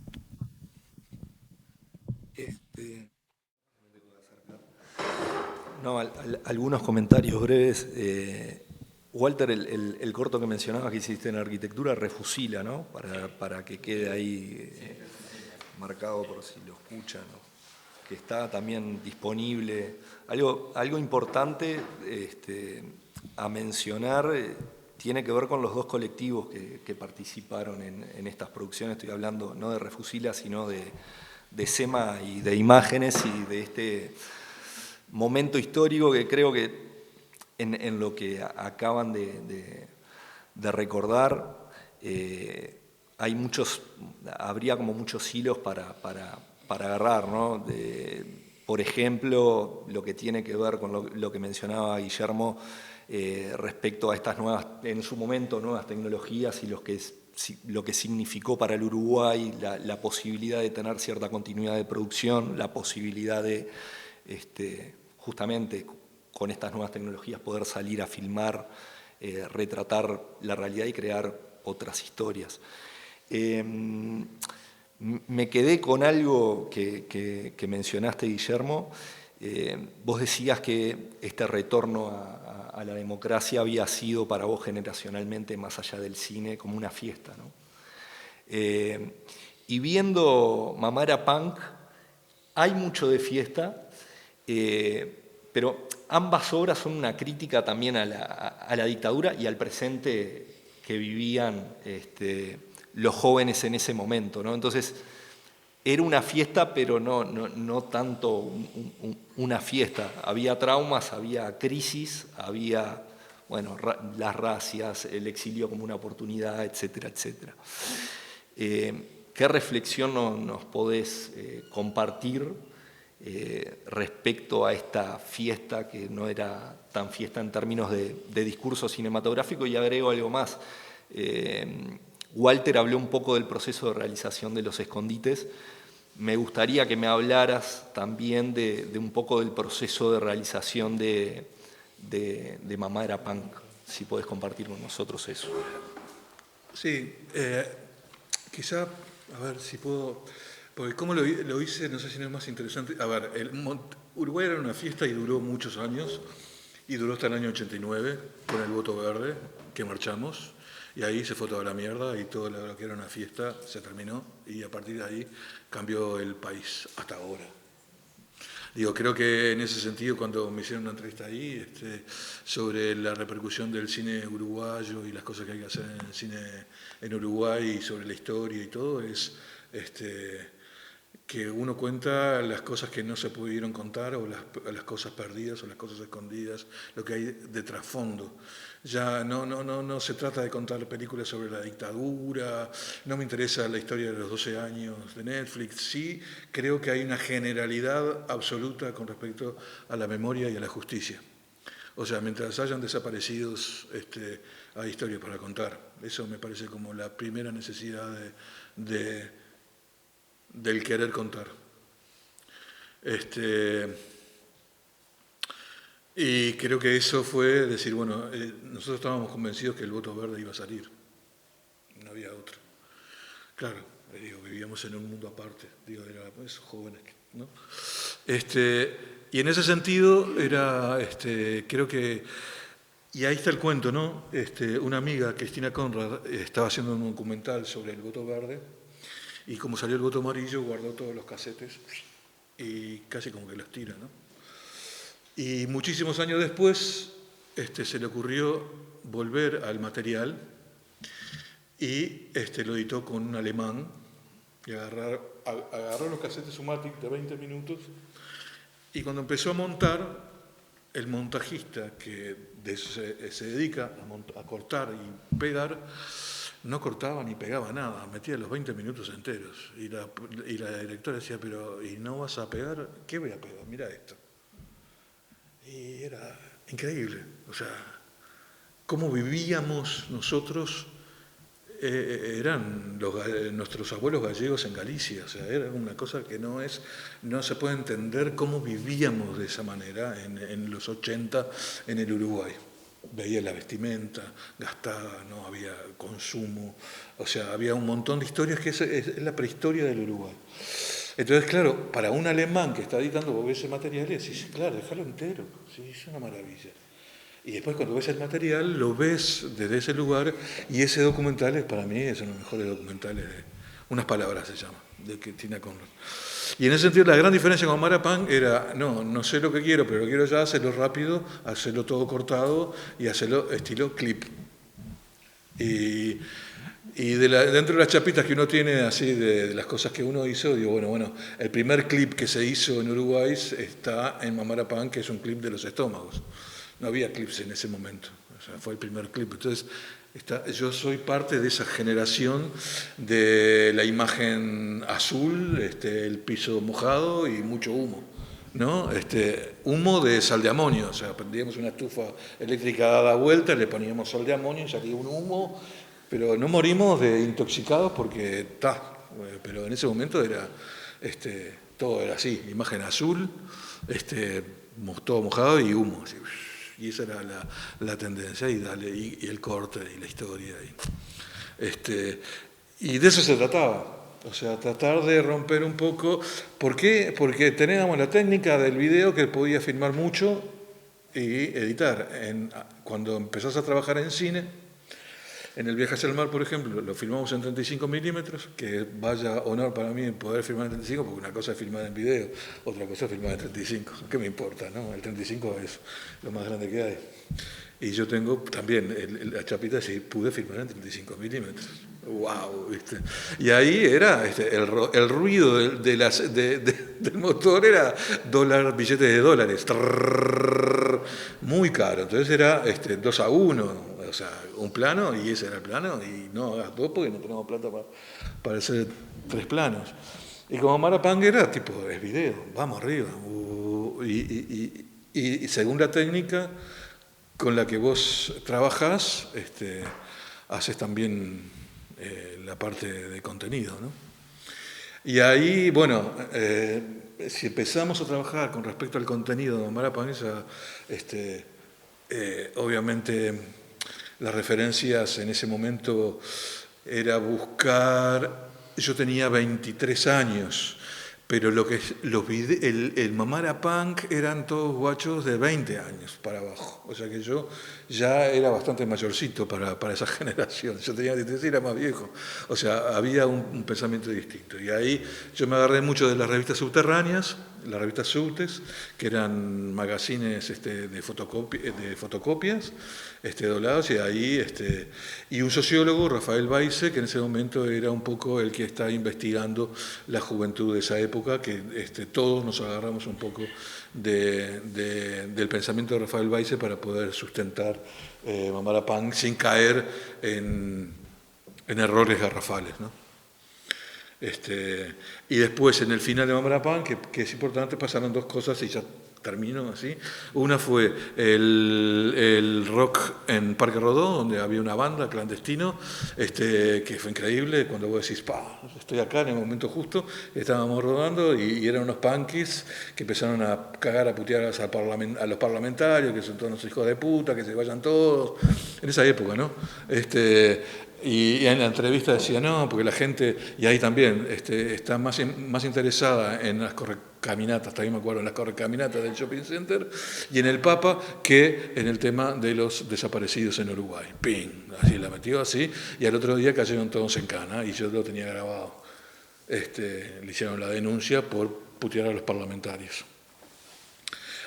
Speaker 3: No, algunos comentarios breves. Walter, el corto que mencionabas que hiciste en arquitectura refusila, ¿no? Para que quede ahí marcado por si lo escuchan, ¿no? Que está también disponible. Algo importante a mencionar tiene que ver con los dos colectivos que participaron en estas producciones. Estoy hablando no de Refusila, sino de SEMA y de Imágenes y de este momento histórico que creo que en lo que acaban de recordar habría como muchos hilos para agarrar, ¿no? Por ejemplo, lo que tiene que ver con lo que mencionaba Guillermo respecto a estas nuevas, en su momento, nuevas tecnologías y lo que significó para el Uruguay la posibilidad de tener cierta continuidad de producción, la posibilidad de, justamente con estas nuevas tecnologías, poder salir a filmar, retratar la realidad y crear otras historias. Me quedé con algo que mencionaste, Guillermo. Vos decías que este retorno a la democracia había sido para vos generacionalmente, más allá del cine, como una fiesta, ¿no? Y viendo Mamá Era Punk, hay mucho de fiesta, pero ambas obras son una crítica también a la dictadura y al presente que vivían los jóvenes en ese momento, ¿no? Entonces, era una fiesta, pero no tanto una fiesta. Había traumas, había crisis, había, bueno, las racias, el exilio como una oportunidad, etcétera, etcétera. ¿Qué reflexión nos podés compartir respecto a esta fiesta, que no era tan fiesta en términos de discurso cinematográfico? Y agrego algo más. Walter habló un poco del proceso de realización de Los Escondites. Me gustaría que me hablaras también de un poco del proceso de realización de Mamá Era Punk, si podés compartir con nosotros eso.
Speaker 4: Sí, quizá, a ver si puedo, porque cómo lo hice, no sé si no es más interesante. A ver, Uruguay era una fiesta y duró muchos años, y duró hasta el año 89, con el voto verde, que marchamos. Y ahí se fue toda la mierda y todo lo que era una fiesta se terminó y a partir de ahí cambió el país hasta ahora. Digo, creo que en ese sentido, cuando me hicieron una entrevista ahí sobre la repercusión del cine uruguayo y las cosas que hay que hacer en el cine en Uruguay y sobre la historia y todo, es que uno cuenta las cosas que no se pudieron contar o las cosas perdidas o las cosas escondidas, lo que hay de trasfondo. Ya no se trata de contar películas sobre la dictadura, no me interesa la historia de los 12 años de Netflix, sí creo que hay una generalidad absoluta con respecto a la memoria y a la justicia. O sea, mientras hayan desaparecidos, hay historia para contar. Eso me parece como la primera necesidad del querer contar. Y creo que eso fue decir, bueno, nosotros estábamos convencidos que el voto verde iba a salir, no había otro. Claro, vivíamos en un mundo aparte, era pues, jóvenes, ¿no? Y en ese sentido era, creo que, y ahí está el cuento, ¿no? Una amiga, Cristina Conrad, estaba haciendo un documental sobre el voto verde, y como salió el voto amarillo, guardó todos los casetes y casi como que los tira, ¿no? Y muchísimos años después se le ocurrió volver al material y lo editó con un alemán y agarró los casetes Sumatic de 20 minutos y cuando empezó a montar, el montajista que se dedica a cortar y pegar, no cortaba ni pegaba nada, metía los 20 minutos enteros. Y la directora decía, pero ¿y no vas a pegar? ¿Qué voy a pegar? Mira esto. Y era increíble, o sea, cómo vivíamos nosotros, eran nuestros abuelos gallegos en Galicia, o sea, era una cosa que no se puede entender cómo vivíamos de esa manera en los 80 en el Uruguay. Veía la vestimenta gastada, no había consumo, o sea, había un montón de historias que es la prehistoria del Uruguay. Entonces, claro, para un alemán que está editando, vos ves ese material y decís, claro, déjalo entero, sí, es una maravilla. Y después cuando ves el material, lo ves desde ese lugar y ese documental para mí es uno de los mejores documentales, Unas palabras se llama, de Cristina Conrad. Y en ese sentido la gran diferencia con Mamá Era Punk era, no sé lo que quiero, pero lo quiero ya, hacerlo rápido, hacerlo todo cortado y hacerlo estilo clip. Y dentro de las chapitas que uno tiene, así de las cosas que uno hizo, digo, bueno, el primer clip que se hizo en Uruguay está en Mamá Era Punk, que es un clip de los estómagos. No había clips en ese momento, o sea, fue el primer clip. Entonces, Yo soy parte de esa generación de la imagen azul, el piso mojado y mucho humo, ¿no? Humo de sal de amonio, o sea, prendíamos una estufa eléctrica dada vuelta, le poníamos sal de amonio y salía un humo, pero no morimos de intoxicados porque pero en ese momento era, todo era así, imagen azul, todo mojado y humo, así. Y esa era la tendencia, y el corte, y la historia. Y de eso se trataba, o sea, tratar de romper un poco. ¿Por qué? Porque teníamos la técnica del video que podía filmar mucho y editar. Cuando empezás a trabajar en cine, en El viaje hacia el mar, por ejemplo, lo filmamos en 35 milímetros, que vaya honor para mí poder filmar en 35, porque una cosa es filmar en video, otra cosa es filmar en 35. ¿Qué me importa, no? El 35 es lo más grande que hay. Y yo tengo también la chapita, sí, pude filmar en 35 milímetros. ¡Wow! ¿Viste? Y ahí era, el ruido del motor era billetes de dólares. Trrr, muy caro. Entonces era 2-1. O sea, un plano y ese era el plano, y no hagas dos porque no tenemos plata para hacer 3 planos. Y como Marapang era tipo, es video, vamos arriba. Y según la técnica con la que vos trabajás, haces también la parte de contenido, ¿no? Y ahí, bueno, si empezamos a trabajar con respecto al contenido de Marapang, obviamente las referencias en ese momento era buscar. Yo tenía 23 años, pero el Mamara Punk eran todos guachos de 20 años para abajo. O sea que yo ya era bastante mayorcito para esa generación. Yo tenía 23 y era más viejo. O sea, había un pensamiento distinto. Y ahí yo me agarré mucho de las revistas subterráneas, las revistas subtes, que eran magazines de fotocopias, doblados, y ahí, y un sociólogo, Rafael Weisse, que en ese momento era un poco el que está investigando la juventud de esa época, que todos nos agarramos un poco del pensamiento de Rafael Weisse para poder sustentar Mamara Punk sin caer en errores garrafales, ¿no? Y después, en el final de Mamara Punk, que es importante, pasaron 2 cosas y ya termino así. Una fue el rock en Parque Rodó, donde había una banda clandestino, que fue increíble, cuando vos decís, estoy acá en el momento justo, estábamos rodando y eran unos punkis que empezaron a cagar, a putear a los parlamentarios, que son todos unos hijos de puta, que se vayan todos, en esa época, ¿no? Y en la entrevista decía, no, porque la gente, y ahí también, está más interesada en las caminatas, también me acuerdo, en las caminatas del shopping center, y en el Papa, que en el tema de los desaparecidos en Uruguay. ¡Ping! Así la metió así, y al otro día cayeron todos en cana, y yo lo tenía grabado. Le hicieron la denuncia por putear a los parlamentarios.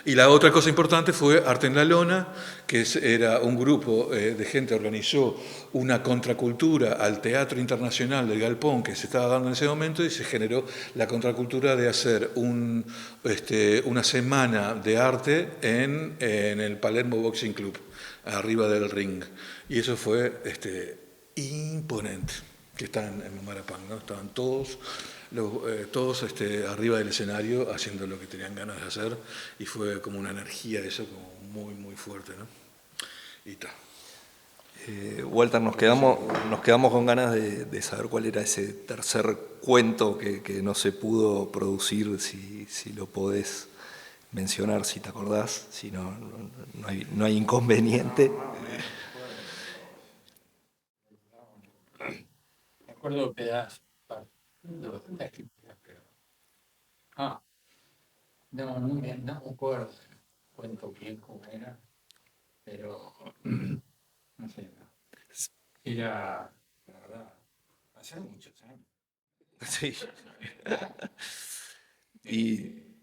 Speaker 4: Y la otra cosa importante fue Arte en la Lona, que era un grupo de gente que organizó una contracultura al Teatro Internacional del Galpón que se estaba dando en ese momento, y se generó la contracultura de hacer una semana de arte en el Palermo Boxing Club, arriba del ring. Y eso fue imponente, que estaban en Marapang, ¿no? Estaban todos arriba del escenario haciendo lo que tenían ganas de hacer, y fue como una energía eso como muy, muy fuerte, ¿no? Y ta.
Speaker 3: Walter, nos quedamos con ganas de saber cuál era ese tercer cuento que no se pudo producir, si lo podés mencionar, si te acordás, si no hay inconveniente.
Speaker 5: Me acuerdo pedazos. No, no me acuerdo, cuento bien cómo era, pero no sé, era, la verdad, hace muchos años.
Speaker 3: Sí.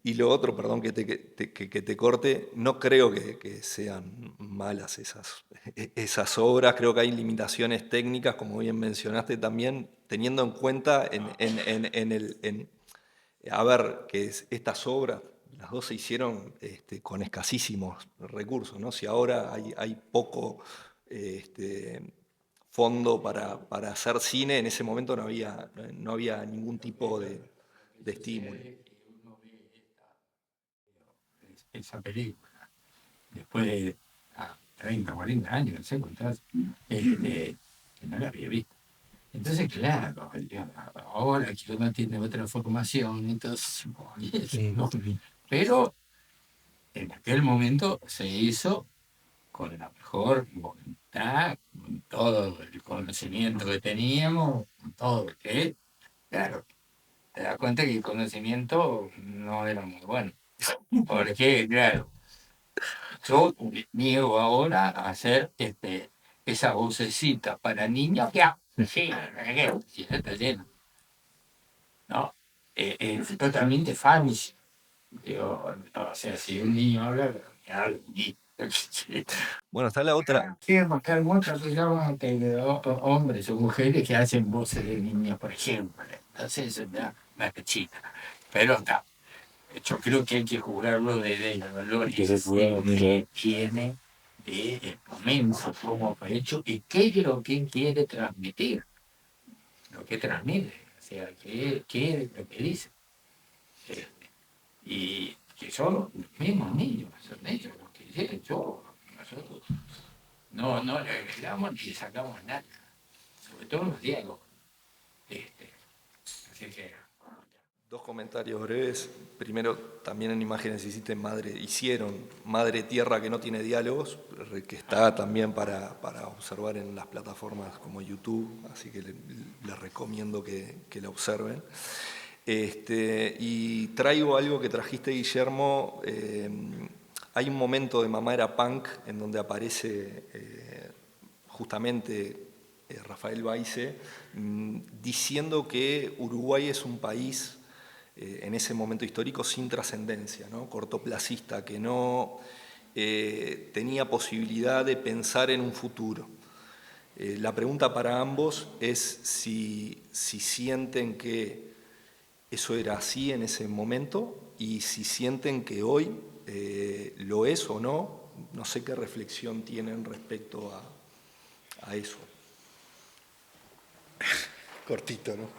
Speaker 3: Y lo otro, perdón que te corte, no creo que sean malas esas obras, creo que hay limitaciones técnicas, como bien mencionaste también, teniendo en cuenta a ver, que estas obras, las dos se hicieron con escasísimos recursos, ¿no? Si ahora hay poco fondo para hacer cine, en ese momento no había ningún tipo de estímulo.
Speaker 5: Uno ve esa película, después de 30, 40 años, no sé cuántas, que no la había visto. Entonces, claro, ahora que uno tiene otra formación, entonces, no, pero en aquel momento se hizo con la mejor voluntad, con todo el conocimiento que teníamos, con todo, que, claro, te das cuenta que el conocimiento no era muy bueno. Porque, claro, yo niego ahora a hacer esa vocecita para niños que sí, sí, está lleno. ¿No? Es totalmente falso. Digo, o sea, si un niño habla, que hable un niño.
Speaker 3: Bueno, está la otra.
Speaker 5: Sí, porque hay muchos hombres o mujeres que hacen voces de niños, por ejemplo. Entonces, eso da una cachita. Pero está. Yo creo que hay que juzgarlo desde los valores que tiene de momento, cómo fue hecho y qué es lo que quiere transmitir, lo que transmite, o sea, qué es lo que dice. Eh, y que son los mismos niños, son ellos los que dicen yo, nosotros no le agregamos ni le sacamos nada, sobre todo los diálogos. Así que.
Speaker 3: Dos comentarios breves. Primero, también en Imágenes hicieron Madre Tierra que no tiene diálogos, que está también para observar en las plataformas como YouTube, así que les recomiendo que la observen. Y traigo algo que trajiste, Guillermo. Hay un momento de Mamá era punk en donde aparece justamente Rafael Baize diciendo que Uruguay es un país en ese momento histórico sin trascendencia, ¿no? Cortoplacista, que no tenía posibilidad de pensar en un futuro. La pregunta para ambos es si sienten que eso era así en ese momento y si sienten que hoy lo es o no. No sé qué reflexión tienen respecto a eso.
Speaker 4: Cortito, ¿no?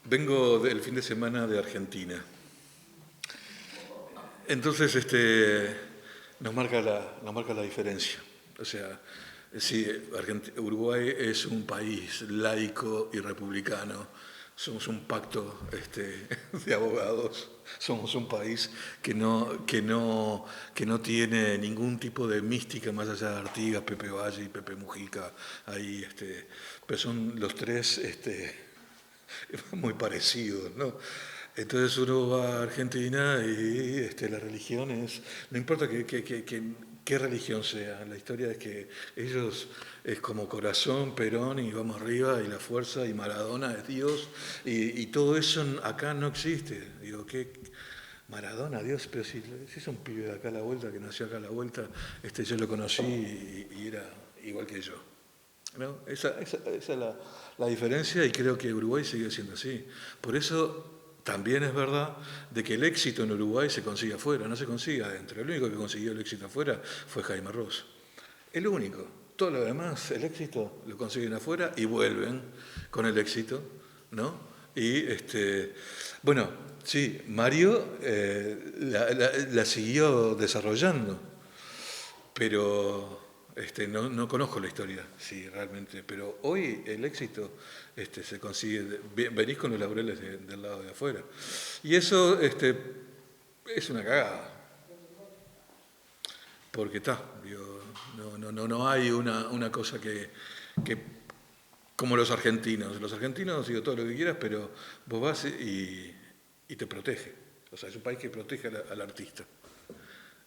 Speaker 4: Vengo del fin de semana de Argentina. Entonces, nos marca la diferencia. O sea, sí, Uruguay es un país laico y republicano. Somos un pacto de abogados. Somos un país que no tiene ningún tipo de mística más allá de Artigas, Pepe Valle y Pepe Mujica. Ahí, pero son los tres muy parecidos, ¿no? Entonces uno va a Argentina y la religión es, no importa qué religión sea, la historia es que ellos es como Corazón, Perón y vamos arriba y la fuerza y Maradona es Dios y todo eso acá no existe. Digo, ¿qué? Maradona, Dios, pero si es un pibe de acá a la vuelta, que nació acá a la vuelta, yo lo conocí y era igual que yo. ¿No? Esa es la diferencia y creo que Uruguay sigue siendo así. Por eso también es verdad de que el éxito en Uruguay se consigue afuera, no se consigue adentro. El único que consiguió el éxito afuera fue Jaime Ross. El único. Todo lo demás, el éxito lo consiguen afuera y vuelven con el éxito, ¿no? Y bueno, sí, Mario la siguió desarrollando, pero no conozco la historia, sí, realmente, pero hoy el éxito se consigue, venís con los laureles del lado de afuera. Y eso es una cagada, porque no hay una cosa que como los argentinos. Los argentinos, digo todo lo que quieras, pero vos vas y te protege. O sea, es un país que protege al artista.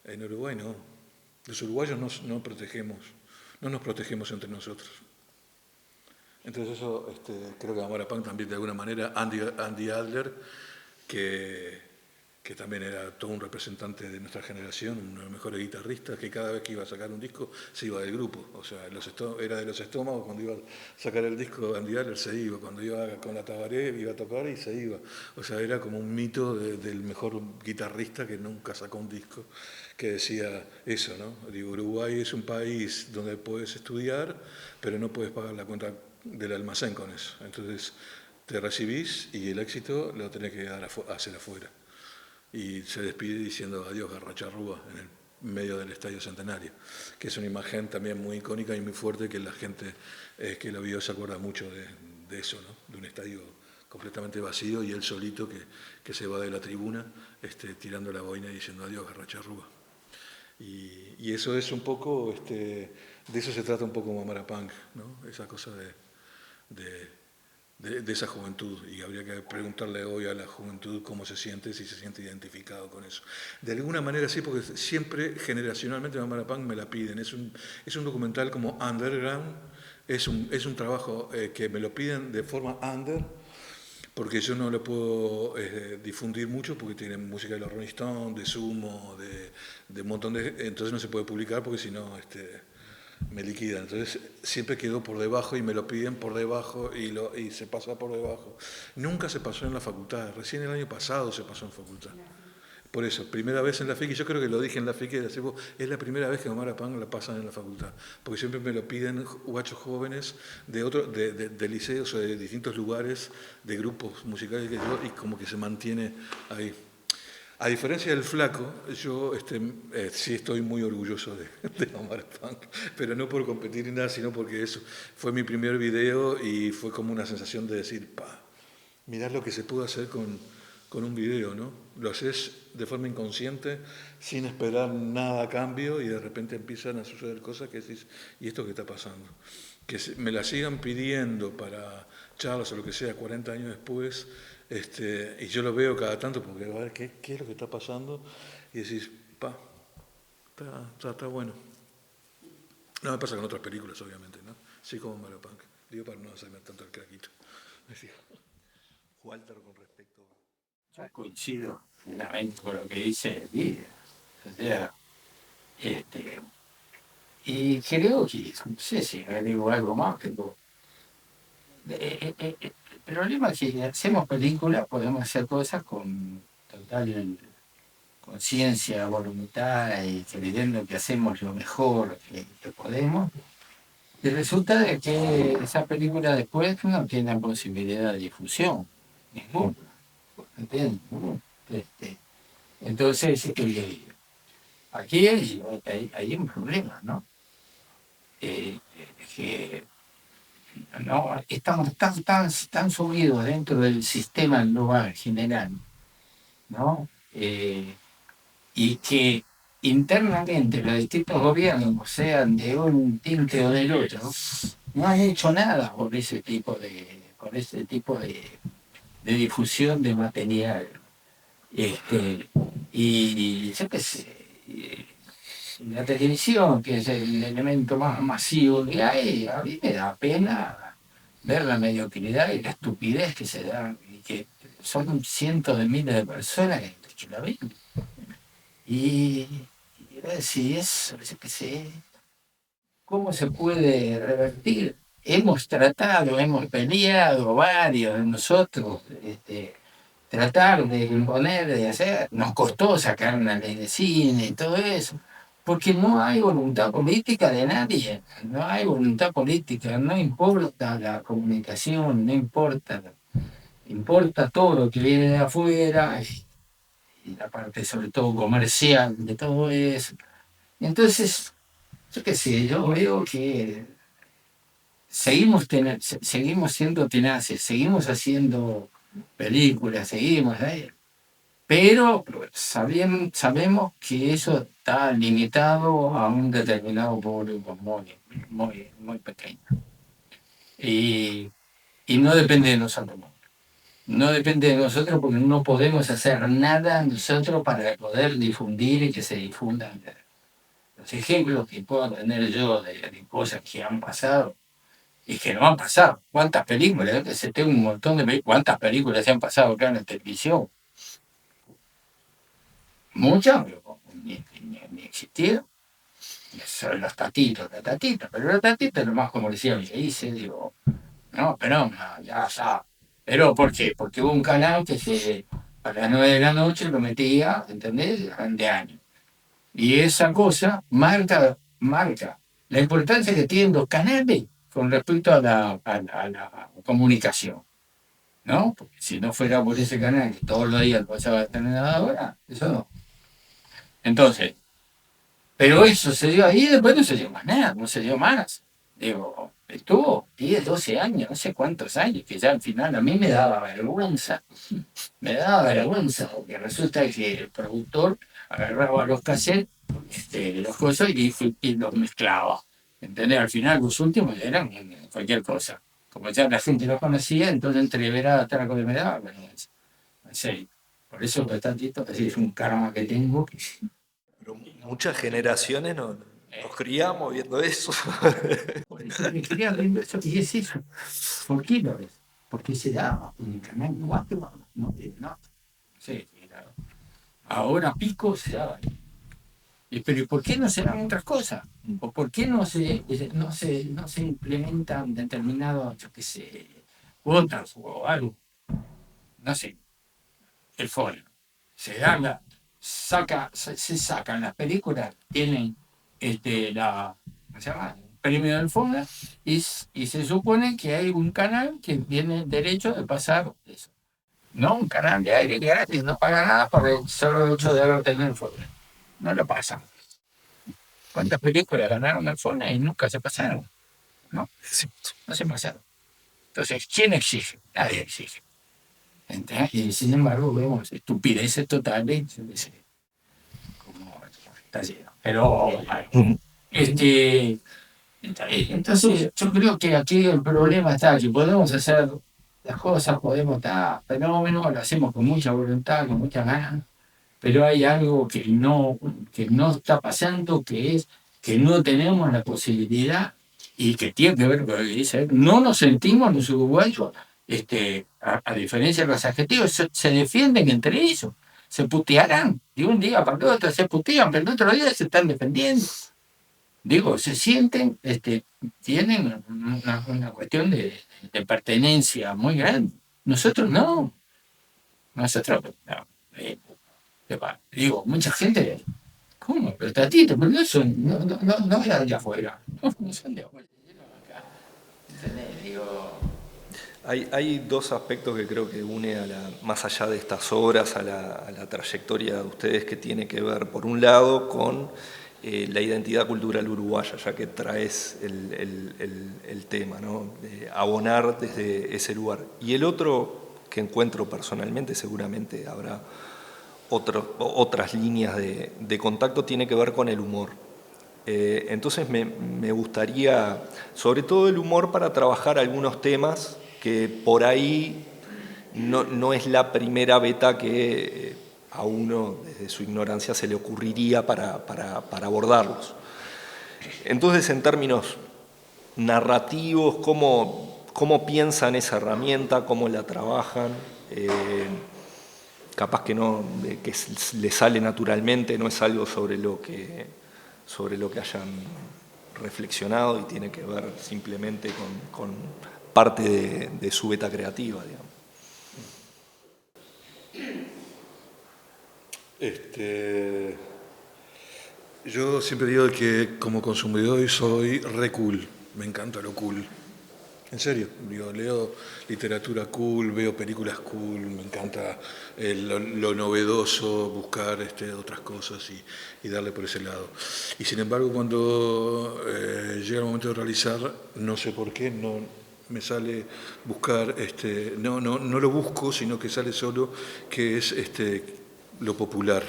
Speaker 4: En Uruguay no. Los uruguayos no nos protegemos entre nosotros. Entonces eso creo que Amara Punk también de alguna manera, Andy Adler, que que también era todo un representante de nuestra generación, uno de los mejores guitarristas, que cada vez que iba a sacar un disco se iba del grupo. O sea, era de Los Estómagos, cuando iba a sacar el disco Andy Adler se iba, cuando iba con la Tabaré iba a tocar y se iba. O sea, era como un mito del mejor guitarrista que nunca sacó un disco, que decía eso, ¿no? Digo, Uruguay es un país donde puedes estudiar, pero no puedes pagar la cuenta del almacén con eso. Entonces te recibís y el éxito lo tenés que hacer afuera. Y se despide diciendo adiós Garracharrúa en el medio del Estadio Centenario, que es una imagen también muy icónica y muy fuerte, que la gente que lo vio se acuerda mucho de eso, ¿no? De un estadio completamente vacío y él solito que se va de la tribuna tirando la boina y diciendo adiós Garracharrúa. Y eso es un poco, de eso se trata un poco Mamara Punk, ¿no? Esa cosa de esa juventud, y habría que preguntarle hoy a la juventud cómo se siente, si se siente identificado con eso. De alguna manera sí, porque siempre, generacionalmente, Mamara Punk me la piden. Es un documental como underground, es un trabajo que me lo piden de forma under, porque yo no lo puedo difundir mucho, porque tiene música de los Rolling Stones, de Sumo, de un montón de... Entonces no se puede publicar, porque si no... me liquidan. Entonces siempre quedó por debajo y me lo piden por debajo y se pasa por debajo. Nunca se pasó en la facultad, recién el año pasado se pasó en facultad. Por eso, primera vez en la FIC, y yo creo que lo dije en la FIC, es la primera vez que Mamara Punk la pasan en la facultad, porque siempre me lo piden guachos jóvenes de liceos o de distintos lugares, de grupos musicales, y como que se mantiene ahí. A diferencia del Flaco, yo sí estoy muy orgulloso de Mamara Punk, pero no por competir ni nada, sino porque eso fue mi primer video y fue como una sensación de decir, mirá lo que se pudo hacer con un video, ¿no? Lo haces de forma inconsciente, sin esperar nada a cambio, y de repente empiezan a suceder cosas que decís, ¿y esto qué está pasando? Que me la sigan pidiendo para charlas o lo que sea 40 años después, y yo lo veo cada tanto porque a ver qué es lo que está pasando, y decís, está bueno. No me pasa con otras películas, obviamente, ¿no? Sí, como Mamara Punk. Digo para no hacerme tanto el craquito.
Speaker 3: Walter, con respecto...
Speaker 5: Yo coincido plenamente con lo que dice Lidia. O sea, y creo que, no sé si agrego algo más, pero el problema es que hacemos películas, podemos hacer cosas con total conciencia, voluntad y creyendo que hacemos lo mejor que podemos. Y resulta de que esa película después no tiene posibilidad de difusión, ninguna. ¿Entiendes? Entonces, aquí hay un problema, ¿no? Que no estamos tan subidos dentro del sistema global general, ¿no? Y que internamente los distintos gobiernos, sean de un tinte o del otro, no han hecho nada por ese tipo de difusión de material. Y yo qué sé, la televisión, que es el elemento más masivo que hay, a mí me da pena ver la mediocridad y la estupidez que se da, y que son cientos de miles de personas que la ven. Y si eso, yo qué sé, ¿cómo se puede revertir? Hemos tratado, hemos peleado varios de nosotros, tratar de imponer, de hacer, nos costó sacar una ley de cine y todo eso, porque no hay voluntad política de nadie, no hay voluntad política, no importa la comunicación, no importa todo lo que viene de afuera y la parte sobre todo comercial de todo eso. Entonces, yo qué sé, yo veo que seguimos siendo tenaces, seguimos haciendo películas, pero sabemos que eso está limitado a un determinado público muy pequeño. Y no depende de nosotros. No depende de nosotros porque no podemos hacer nada nosotros para poder difundir y que se difundan. Los ejemplos que puedo tener yo de cosas que han pasado y que no han pasado. ¿Cuántas películas? Yo tengo un montón de películas. ¿Cuántas películas se han pasado acá en la televisión? muchas ni existieron. Son los tatitos, pero los tatitos lo más como decía mi dice, digo, no, pero no, ya está. ¿Pero por qué? Porque hubo un canal que a las 9 de la noche lo metía, ¿entendés? De año. Y esa cosa marca la importancia que tienen los canales con respecto a la comunicación, ¿no? Porque si no fuera por ese canal que todos los días pasaba a tener nada hora, eso no. Entonces, pero eso se dio ahí y después no se dio más nada, no se dio más. Digo, estuvo 10, 12 años, no sé cuántos años, que ya al final a mí me daba vergüenza, porque resulta que el productor agarraba los cassettes, los cosas y los mezclaba. ¿Entendés? Al final los últimos eran cualquier cosa. Como ya la gente lo conocía, entonces entreverada atraco de me daba vergüenza. En serio. Por eso tantito, es un karma que tengo que
Speaker 3: Pero muchas generaciones nos criamos viendo eso.
Speaker 5: por eso me quería viendo eso. Y es eso. ¿Por qué lo ves? Porque se daba en el canal 4, no. Sí, claro. Ahora pico se daba. Pero ¿por qué no se dan otras cosas? ¿O por qué no se implementan determinados, yo qué sé, cuotas o algo? No sé. El foro. Se sacan las películas, tienen ¿cómo se llama? El premio del FONA y se supone que hay un canal que tiene el derecho de pasar eso. No un canal de aire gratis, no paga nada por el solo hecho de haber tenido el FONA. No lo pasan. ¿Cuántas películas ganaron el FONA y nunca se pasaron? No, no se pasaron. Entonces, ¿quién exige? Nadie exige. Y sin embargo, vemos estupideces totales. Como está lleno. Pero, entonces, yo creo que aquí el problema está que podemos hacer las cosas, podemos estar fenómenos, lo hacemos con mucha voluntad, con muchas ganas, pero hay algo que no está pasando, que es que no tenemos la posibilidad y que tiene que ver con lo que dice, no nos sentimos los uruguayos, a diferencia de los argentinos, se defienden entre ellos, se putearán, de un día para el otro se putean, pero el otro día se están defendiendo. Digo, se sienten, tienen una cuestión de pertenencia muy grande. Nosotros no. Nosotros, no. Digo, mucha gente, ¿cómo? Pero tatito, pero no son, no era de afuera. No son de afuera. Acá. ¿Entendés? Digo.
Speaker 3: Hay dos aspectos que creo que une más allá de estas obras, a la trayectoria de ustedes, que tiene que ver, por un lado, con la identidad cultural uruguaya, ya que traes el tema, ¿no? De abonar desde ese lugar. Y el otro que encuentro personalmente, seguramente habrá otras líneas de contacto, tiene que ver con el humor. Entonces me gustaría, sobre todo el humor, para trabajar algunos temas que por ahí no es la primera beta que a uno desde su ignorancia se le ocurriría para abordarlos. Entonces, en términos narrativos, ¿cómo piensan esa herramienta? ¿Cómo la trabajan? Capaz que les sale naturalmente, no es algo sobre lo que hayan reflexionado y tiene que ver simplemente con parte de su beta creativa, digamos.
Speaker 4: Yo siempre digo que como consumidor soy re cool, me encanta lo cool. En serio, leo literatura cool, veo películas cool, me encanta lo novedoso, buscar otras cosas y darle por ese lado. Y sin embargo, cuando llega el momento de realizar, no sé por qué, no me sale buscar, no lo busco, sino que sale solo, que es lo popular.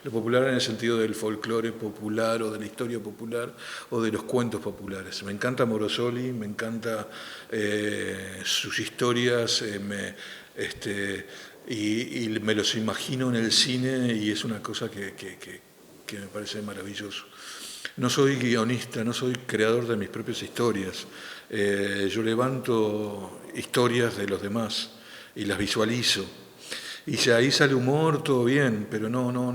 Speaker 4: Lo popular en el sentido del folclore popular o de la historia popular o de los cuentos populares. Me encanta Morosoli, me encanta sus historias, y me los imagino en el cine y es una cosa que me parece maravilloso. No soy guionista, no soy creador de mis propias historias. Yo levanto historias de los demás y las visualizo. Y si ahí sale humor, todo bien, pero no lo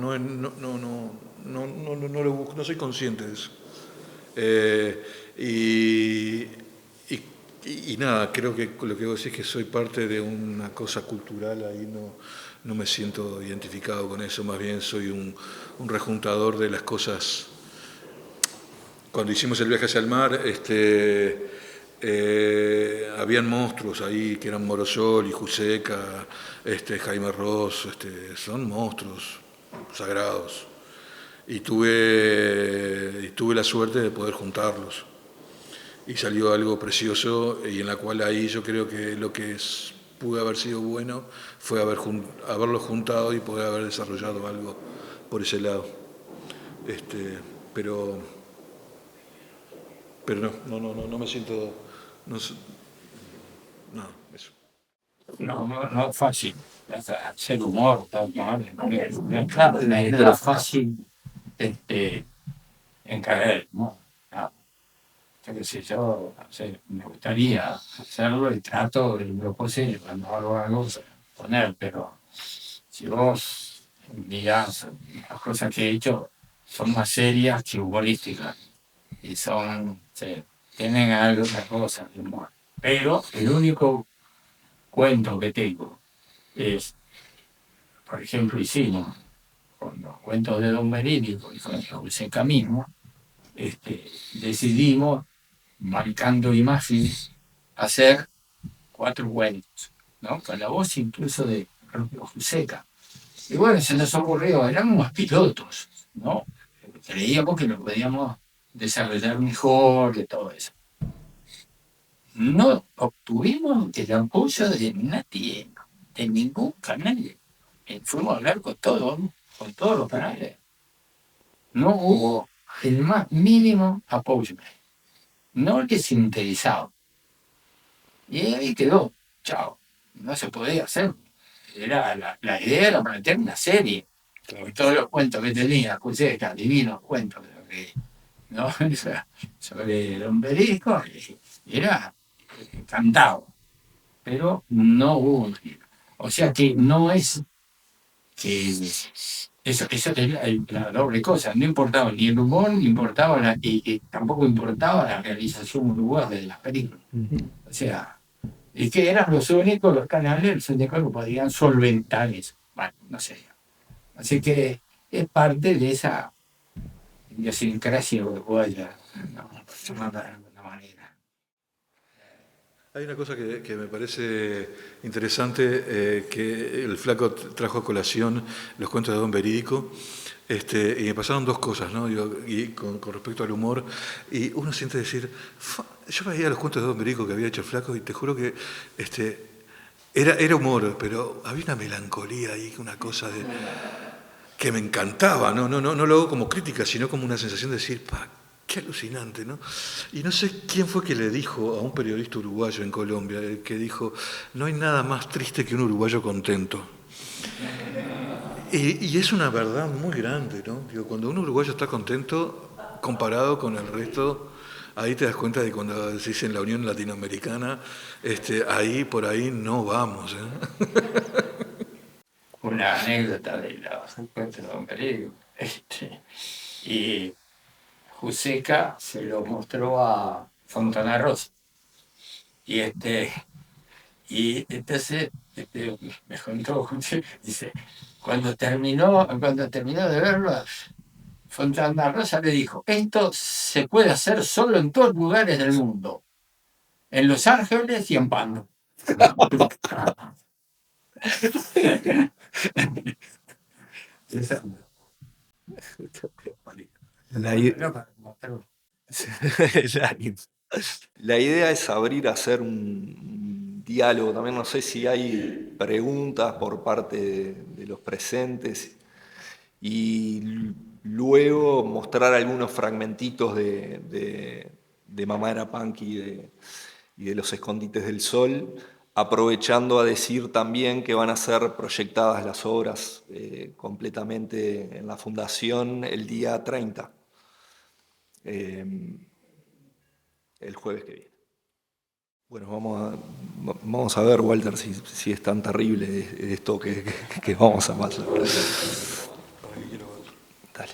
Speaker 4: busco, no soy consciente de eso. Y, y nada, creo que lo que vos decís es que soy parte de una cosa cultural, ahí no me siento identificado con eso, más bien soy un rejuntador de las cosas. Cuando hicimos el viaje hacia el mar, habían monstruos ahí que eran Morosol y Juseca, Jaime Ross, son monstruos sagrados. Y tuve la suerte de poder juntarlos. Y salió algo precioso y en la cual ahí yo creo que lo que pudo haber sido bueno fue haberlos juntado y poder haber desarrollado algo por ese lado. Pero no me siento, no, no, eso.
Speaker 5: No es fácil hacer humor, tal cual. Claro, la idea es fácil en caer, ¿no? Ah, yo qué sé, yo no sé, me gustaría hacerlo y trato de lo posible cuando hago algo poner, pero si vos mirás las cosas que he hecho son más serias que humorísticas y tienen alguna cosa de humor. Pero el único cuento que tengo es, por ejemplo, hicimos con los cuentos de Don Benigno y con ese camino, decidimos, marcando imágenes, hacer 4 cuentos, ¿no? Con la voz incluso de propio Juseca. Y bueno, se nos ocurrió, éramos pilotos, ¿no? Creíamos que lo podíamos desarrollar mejor, de todo eso. No obtuvimos el apoyo de nadie, de ningún canal. Fuimos a hablar con todos los canales. No hubo el más mínimo apoyo. No les interesaba. Y ahí quedó. Chao. No se podía hacer. La idea era meter una serie. Y todos los cuentos que tenía, escuché, divinos cuentos ¿no? sobre el obelisco, y era cantado. Pero no hubo un giro. O sea que no es que eso es la doble cosa, no importaba ni el humor, ni importaba y tampoco importaba la realización uruguaya de las películas. O sea, y que eran los únicos, los canales, los únicos que podían solventar eso. Bueno, no sé. Así que es parte de esa idiosincrasia uruguaya, ¿no? Por llamarla de alguna manera.
Speaker 4: Hay una cosa que me parece interesante, que el Flaco trajo a colación los cuentos de Don Verídico, y me pasaron dos cosas, ¿no? Y con respecto al humor, y uno siente decir, yo veía los cuentos de Don Verídico que había hecho el Flaco y te juro que era humor, pero había una melancolía ahí, una cosa que me encantaba, no lo hago como crítica, sino como una sensación de decir, qué alucinante, ¿no? Y no sé quién fue que le dijo a un periodista uruguayo en Colombia, que dijo, no hay nada más triste que un uruguayo contento. Y es una verdad muy grande, ¿no? Digo, cuando un uruguayo está contento, comparado con el resto, ahí te das cuenta de cuando decís en la Unión Latinoamericana, ahí por ahí no vamos,
Speaker 5: Una anécdota de los encuentros de Don Pereiro. Y Juseca se lo mostró a Fontana Rosa. Y entonces me contó, dice, cuando terminó de verlo, Fontana Rosa le dijo, esto se puede hacer solo en 2 lugares del mundo, en Los Ángeles y en Pando.
Speaker 3: La, la idea es abrir a hacer un diálogo. También no sé si hay preguntas por parte de los presentes y luego mostrar algunos fragmentitos de Mamá era Punk y de Los Escondites del Sol, aprovechando a decir también que van a ser proyectadas las obras completamente en la Fundación el día 30, el jueves que viene. Bueno, vamos a ver, Walter, si es tan terrible esto que vamos a pasar. Dale.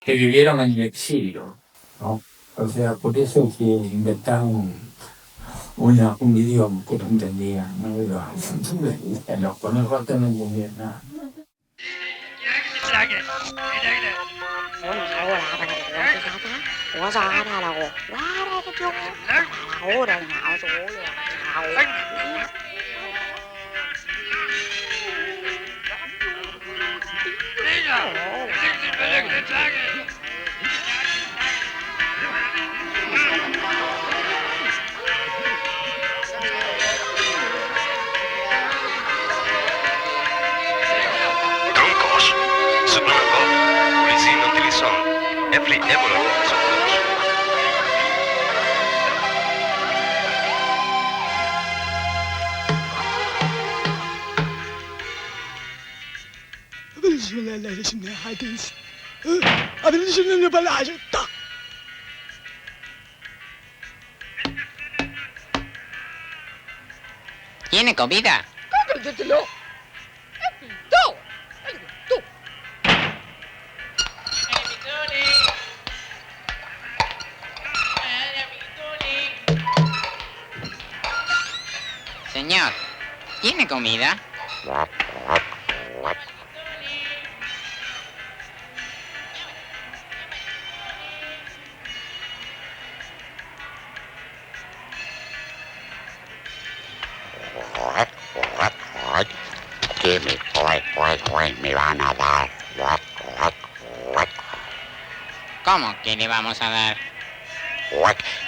Speaker 5: Que vivieron en el exilio, ¿no? O sea, por eso que inventaron un idioma que no entendían, ¿no? Los conejos no entendían nada.
Speaker 6: Troncos, supermercado, polizia não utilização,
Speaker 7: ¿Tiene comida? Señor, ¿tiene comida?
Speaker 8: ¿Qué me van a dar?
Speaker 7: ¿Cómo que le vamos a dar?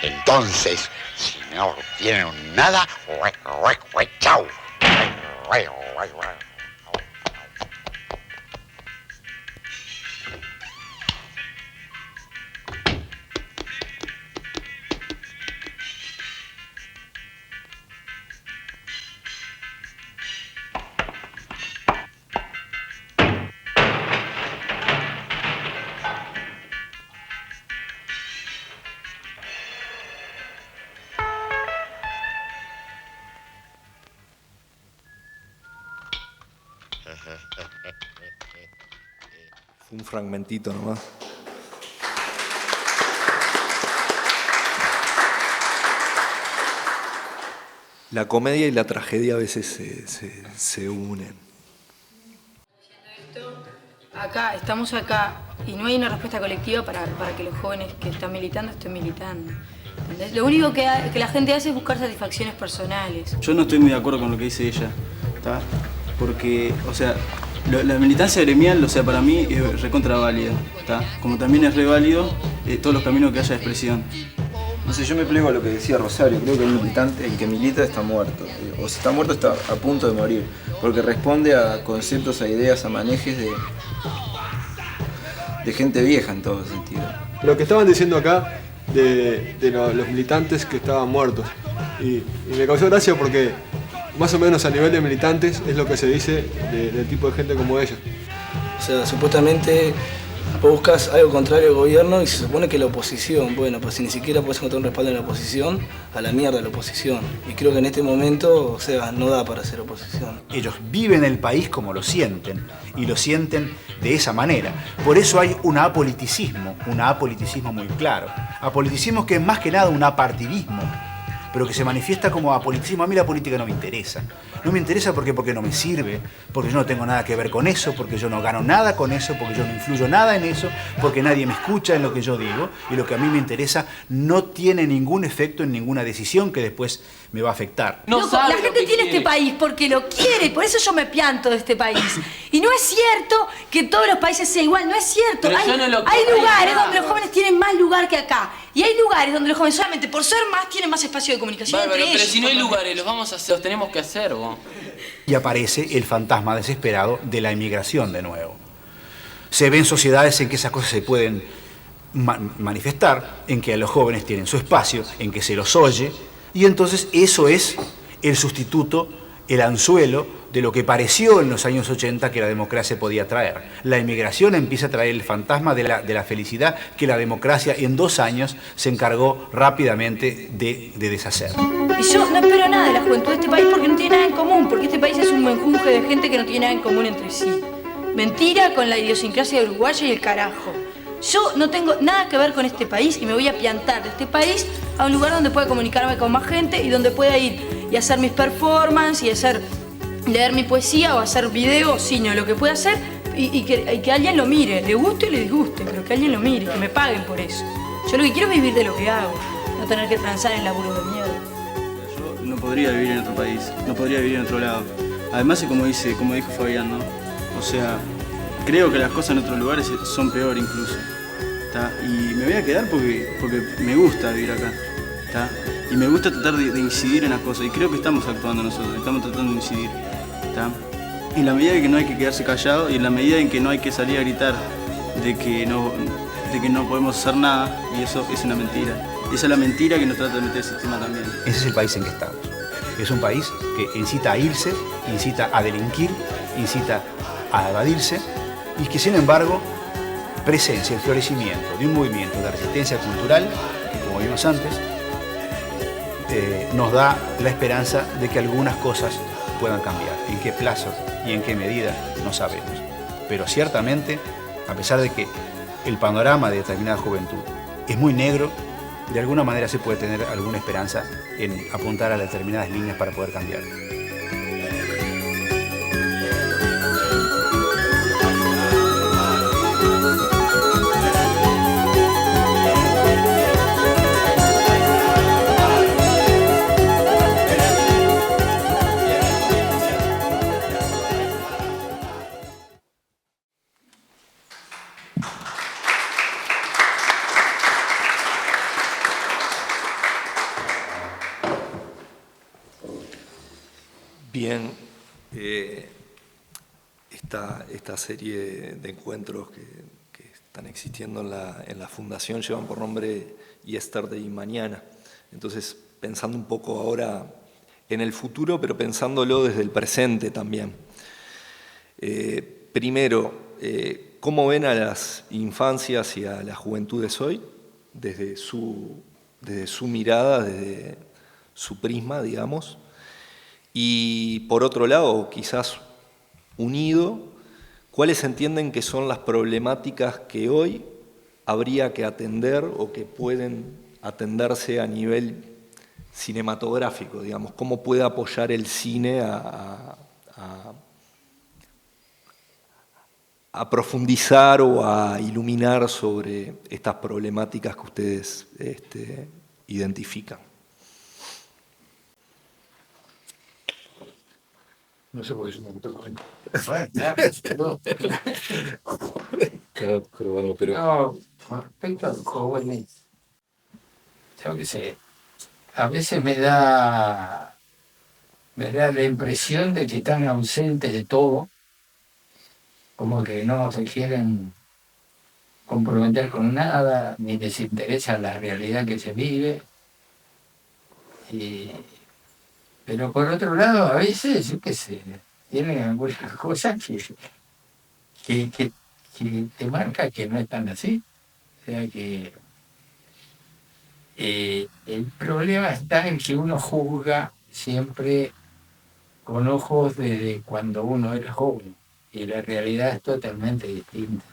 Speaker 8: Entonces, si no tienen nada, chao.
Speaker 3: Un fragmentito nomás. La comedia y la tragedia a veces se unen.
Speaker 9: Estamos acá y no hay una respuesta colectiva para que los jóvenes que están militando estén militando. ¿Entendés? Lo único que la gente hace es buscar satisfacciones personales.
Speaker 10: Yo no estoy muy de acuerdo con lo que dice ella, ¿tá? Porque, o sea, la militancia gremial, o sea, para mí es recontra válida, ¿tá? Como también es re válido todos los caminos que haya de expresión.
Speaker 11: No sé, yo me pliego a lo que decía Rosario, creo que el que milita está muerto, o si está muerto está a punto de morir, porque responde a conceptos, a ideas, a manejes de gente vieja en todo sentido.
Speaker 12: Lo que estaban diciendo acá de los militantes que estaban muertos, y me causó gracia porque más o menos a nivel de militantes es lo que se dice del tipo de gente como ella.
Speaker 13: O sea, supuestamente vos buscas algo contrario al gobierno y se supone que la oposición, bueno, pues si ni siquiera puedes encontrar un respaldo en la oposición, a la mierda la oposición. Y creo que en este momento, o sea, no da para hacer oposición.
Speaker 14: Ellos viven el país como lo sienten, y lo sienten de esa manera. Por eso hay un apoliticismo muy claro. Apoliticismo que es más que nada un apartidismo, pero que se manifiesta como apoliticismo. A mí la política no me interesa. No me interesa porque no me sirve, porque yo no tengo nada que ver con eso, porque yo no gano nada con eso, porque yo no influyo nada en eso, porque nadie me escucha en lo que yo digo, y lo que a mí me interesa no tiene ningún efecto en ninguna decisión que después me va a afectar.
Speaker 9: Loco, la gente tiene este país porque lo quiere, por eso yo me pianto de este país. Y no es cierto que todos los países sean igual, no es cierto.
Speaker 15: Pero yo no lo
Speaker 9: Hay
Speaker 15: creo.
Speaker 9: lugares donde los jóvenes tienen más lugar que acá. Y hay lugares donde los jóvenes solamente por ser más tienen más espacio de comunicación
Speaker 15: Bárbaro,
Speaker 9: entre
Speaker 15: pero
Speaker 9: ellos.
Speaker 15: si no hay lugares, los tenemos que hacer, vos.
Speaker 14: Y aparece el fantasma desesperado de la emigración de nuevo. Se ven sociedades en que esas cosas se pueden manifestar, en que a los jóvenes tienen su espacio, en que se los oye, y entonces eso es el sustituto, el anzuelo de lo que pareció en los años 80 que la democracia podía traer. La emigración empieza a traer el fantasma de la felicidad que la democracia en 2 años se encargó rápidamente de deshacer.
Speaker 9: Y yo no espero nada de la juventud de este país porque no tiene nada en común, porque este país es un menjunje de gente que no tiene nada en común entre sí. Mentira con la idiosincrasia uruguaya y el carajo. Yo no tengo nada que ver con este país y me voy a piantar de este país a un lugar donde pueda comunicarme con más gente y donde pueda ir y hacer mis performances y leer mi poesía o hacer videos, cine, lo que pueda hacer y que alguien lo mire, le guste o le disguste, pero que alguien lo mire, que me paguen por eso. Yo lo que quiero es vivir de lo que hago, no tener que transar en laburo de mierda.
Speaker 10: Yo no podría vivir en otro país, no podría vivir en otro lado. Además, como dijo Fabián, ¿no? O sea, creo que las cosas en otros lugares son peor incluso. ¿Tá? Y me voy a quedar porque me gusta vivir acá. ¿Tá? Y me gusta tratar de incidir en las cosas. Y creo que estamos actuando nosotros, estamos tratando de incidir. ¿Tá? En la medida en que no hay que quedarse callado y en la medida en que no hay que salir a gritar de que no podemos hacer nada, y eso es una mentira. Esa es la mentira que nos trata de meter el sistema también.
Speaker 14: Ese es el país en que estamos. Es un país que incita a irse, incita a delinquir, incita a evadirse y que, sin embargo, presencia el florecimiento de un movimiento de resistencia cultural que, como vimos antes, nos da la esperanza de que algunas cosas puedan cambiar. En qué plazo y en qué medida no sabemos. Pero ciertamente, a pesar de que el panorama de determinada juventud es muy negro, de alguna manera se puede tener alguna esperanza en apuntar a determinadas líneas para poder cambiar.
Speaker 3: Bien, esta serie de encuentros que están existiendo en la Fundación llevan por nombre Yesterday y Mañana. Entonces, pensando un poco ahora en el futuro, pero pensándolo desde el presente también. Primero, ¿cómo ven a las infancias y a las juventudes hoy? Desde su mirada, desde su prisma, digamos. Y por otro lado, quizás unido, ¿cuáles entienden que son las problemáticas que hoy habría que atender o que pueden atenderse a nivel cinematográfico, digamos? ¿Cómo puede apoyar el cine a profundizar o a iluminar sobre estas problemáticas que ustedes identifican?
Speaker 5: No sé por qué se me gustó. No, respecto a los jóvenes, yo qué sé, a veces me da la impresión de que están ausentes de todo, como que no se quieren comprometer con nada, ni les interesa la realidad que se vive. Pero por otro lado, a veces, yo qué sé, tienen algunas cosas que te marca que no es tan así. O sea que el problema está en que uno juzga siempre con ojos de cuando uno era joven y la realidad es totalmente distinta.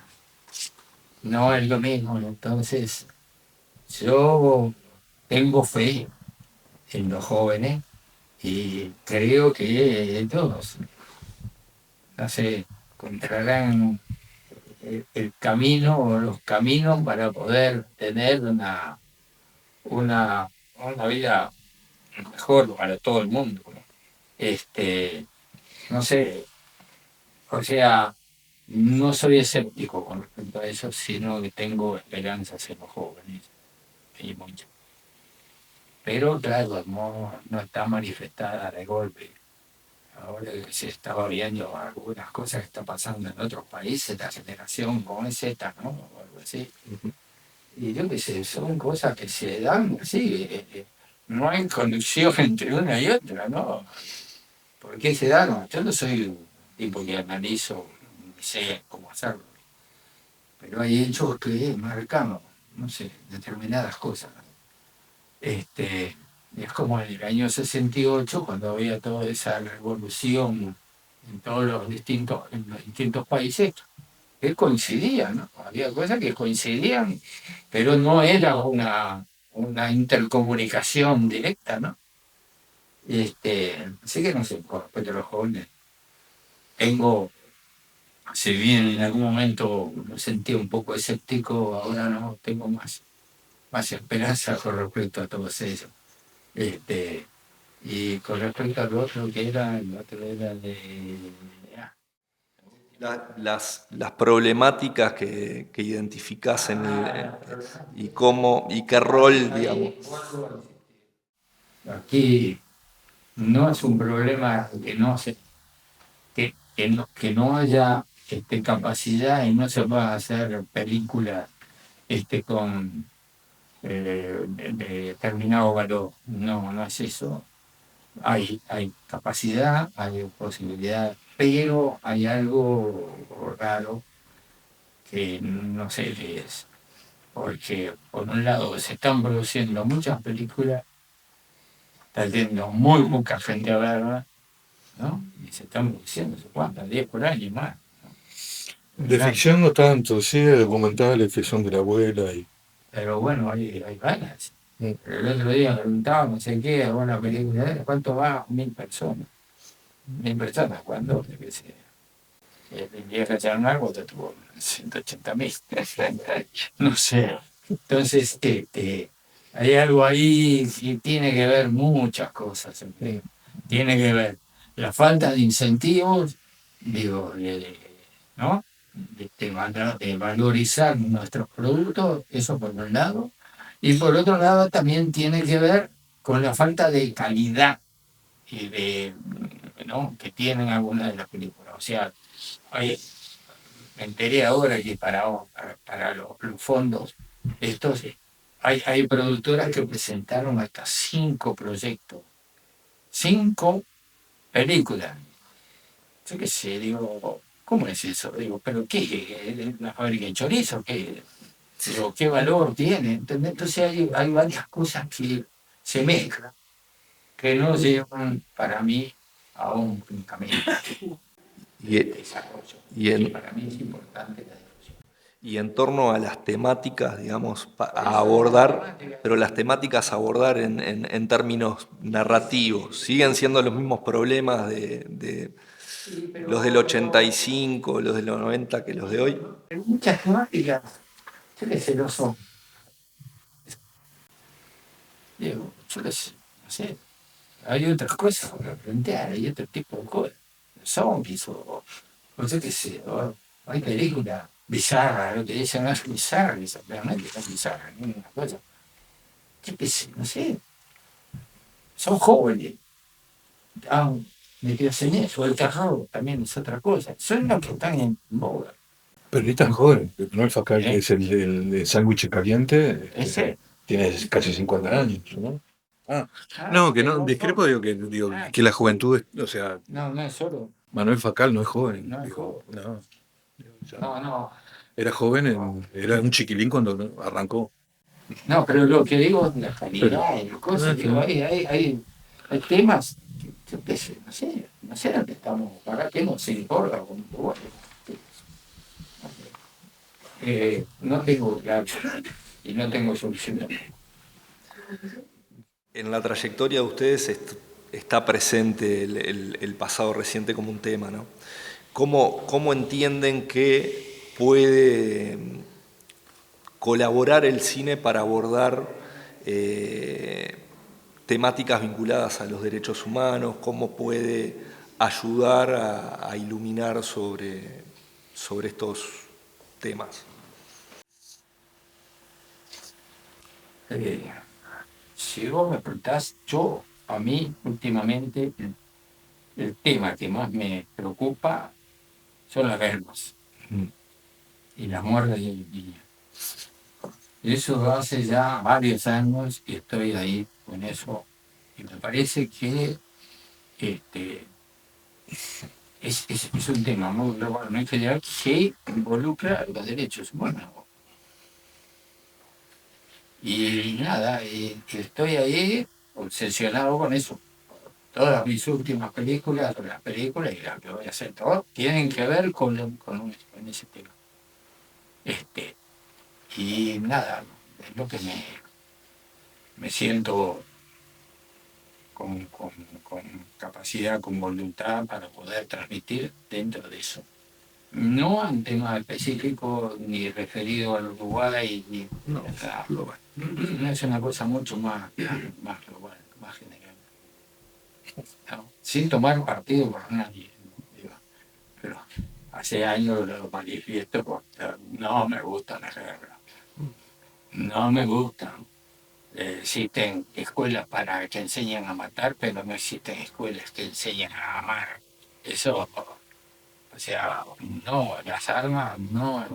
Speaker 5: No es lo mismo, entonces yo tengo fe en los jóvenes y creo que todos, no sé, encontrarán el camino o los caminos para poder tener una vida mejor para todo el mundo, ¿no? No sé, o sea, no soy escéptico con respecto a eso, sino que tengo esperanzas en los jóvenes y mucho. Pero claro, no está manifestada de golpe. Ahora que se estaba viendo algunas cosas que están pasando en otros países, la generación con Z, ¿no? O algo así. Y yo qué sé, son cosas que se dan así. No hay conexión entre una y otra, ¿no? ¿Por qué se dan? Yo no soy un tipo que analizo, ni sé cómo hacerlo. Pero hay hechos que marcan, no sé, determinadas cosas. Es como en el año 68, cuando había toda esa revolución en los distintos países, que coincidían, ¿no? Había cosas que coincidían, pero no era una intercomunicación directa, ¿no? Así que no sé, con respecto a los jóvenes, si bien en algún momento me sentí un poco escéptico, ahora no, tengo más esperanza con respecto a todos ellos. Y con respecto al otro que era, el otro era de...
Speaker 3: Las problemáticas que identificás y qué rol, digamos.
Speaker 5: Aquí no es un problema que no haya capacidad y no se va a hacer películas con de determinado valor. No es eso. Hay capacidad, hay posibilidad, pero hay algo raro que no sé qué es. Porque por un lado se están produciendo muchas películas, está yendo muy poca gente a verlas, ¿no? Y se están produciendo, no sé cuántas, 10 por año y más.
Speaker 4: De ficción no tanto, sí, de documentales que son de la abuela y...
Speaker 5: Pero bueno, hay ganas. El otro día me preguntaba, no sé qué, alguna película, ¿cuánto va? 1000 personas. 1000 personas, ¿cuándo? Yo qué sé. El viejo Chernobyl te tuvo 180.000. No sé. Entonces, hay algo ahí que tiene que ver muchas cosas. Tiene que ver la falta de incentivos, digo, ¿no? De valorizar nuestros productos, eso por un lado. Y por otro lado también tiene que ver con la falta de calidad ¿no? que tienen algunas de las películas. O sea, me enteré ahora que para los fondos estos hay productoras que presentaron hasta 5 proyectos, 5 películas. Yo qué sé, digo, ¿cómo es eso? Digo, ¿pero qué? ¿Una fábrica de chorizo? ¿Qué valor tiene? ¿Entendés? Entonces hay varias cosas que se mezclan, que no llevan para mí a un camino de desarrollo. Para mí es importante la discusión.
Speaker 3: Y en torno a las temáticas, digamos, a abordar, pero las temáticas a abordar en términos narrativos, ¿siguen siendo los mismos problemas de los del 85, los de los 90 que los de hoy?
Speaker 5: Pero muchas temáticas, yo qué sé, no son. Digo, yo qué sé, no sé. Hay otras cosas para plantear, hay otro tipo de cosas. Zombies o yo qué sé, hay películas bizarras, lo que dicen no es bizarra, realmente no es bizarra, no es una cosa. Yo qué sé, no sé. Son jóvenes. Metidos en eso, el terror también es otra cosa. Son los que están en boga.
Speaker 4: Pero ni tan joven. Manuel Facal, que es el de sándwich caliente, tiene casi 50 años, ¿no? No, que no, discrepo, digo que la juventud, o sea...
Speaker 5: No es solo.
Speaker 4: Manuel Facal no es joven.
Speaker 5: No es joven.
Speaker 4: No.
Speaker 9: No.
Speaker 4: Era joven, era un chiquilín cuando arrancó.
Speaker 9: No, pero lo que digo es la calidad de las cosas. Digo, hay temas, yo qué sé, no sé dónde estamos. Acá tengo 5 horas con Uruguay. No tengo claro y no tengo solución.
Speaker 3: En la trayectoria de ustedes está presente el pasado reciente como un tema, ¿no? ¿Cómo entienden que puede colaborar el cine para abordar temáticas vinculadas a los derechos humanos? ¿Cómo puede ayudar a iluminar sobre estos temas?
Speaker 5: Si vos me preguntás, a mí últimamente el tema que más me preocupa son las guerras y la muerte de los niños. Eso hace ya varios años que estoy ahí con eso y me parece que es un tema muy global, muy general, que involucra los derechos humanos. Y nada, estoy ahí obsesionado con eso. Todas mis últimas películas, las películas y las que voy a hacer, todo, tienen que ver con ese tema. Y nada, es lo que me siento con capacidad, con voluntad para poder transmitir dentro de eso. No en temas específicos ni referido al Uruguay, no, es una cosa mucho más global, más general. No, sin tomar partido por nadie, digo, pero hace años lo manifiesto porque no me gustan las guerras, no me gustan. Existen escuelas para que enseñen a matar, pero no existen escuelas que enseñen a amar. Eso, o sea, no, las armas no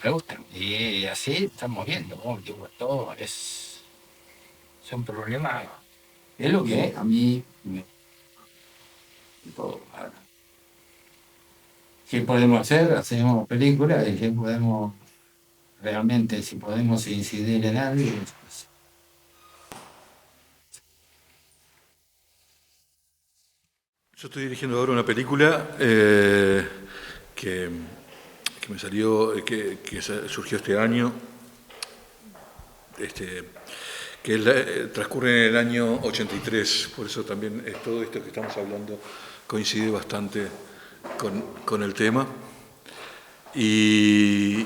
Speaker 5: me gustan. Y así estamos viendo, ¿no? Digo, todo es un problema. Es lo que a mí ¿qué podemos hacer? Hacemos películas y qué podemos realmente, si podemos incidir en algo. Pues.
Speaker 4: Yo estoy dirigiendo ahora una película que me salió, que surgió este año, que transcurre en el año 83, por eso también todo esto que estamos hablando coincide bastante con el tema. Y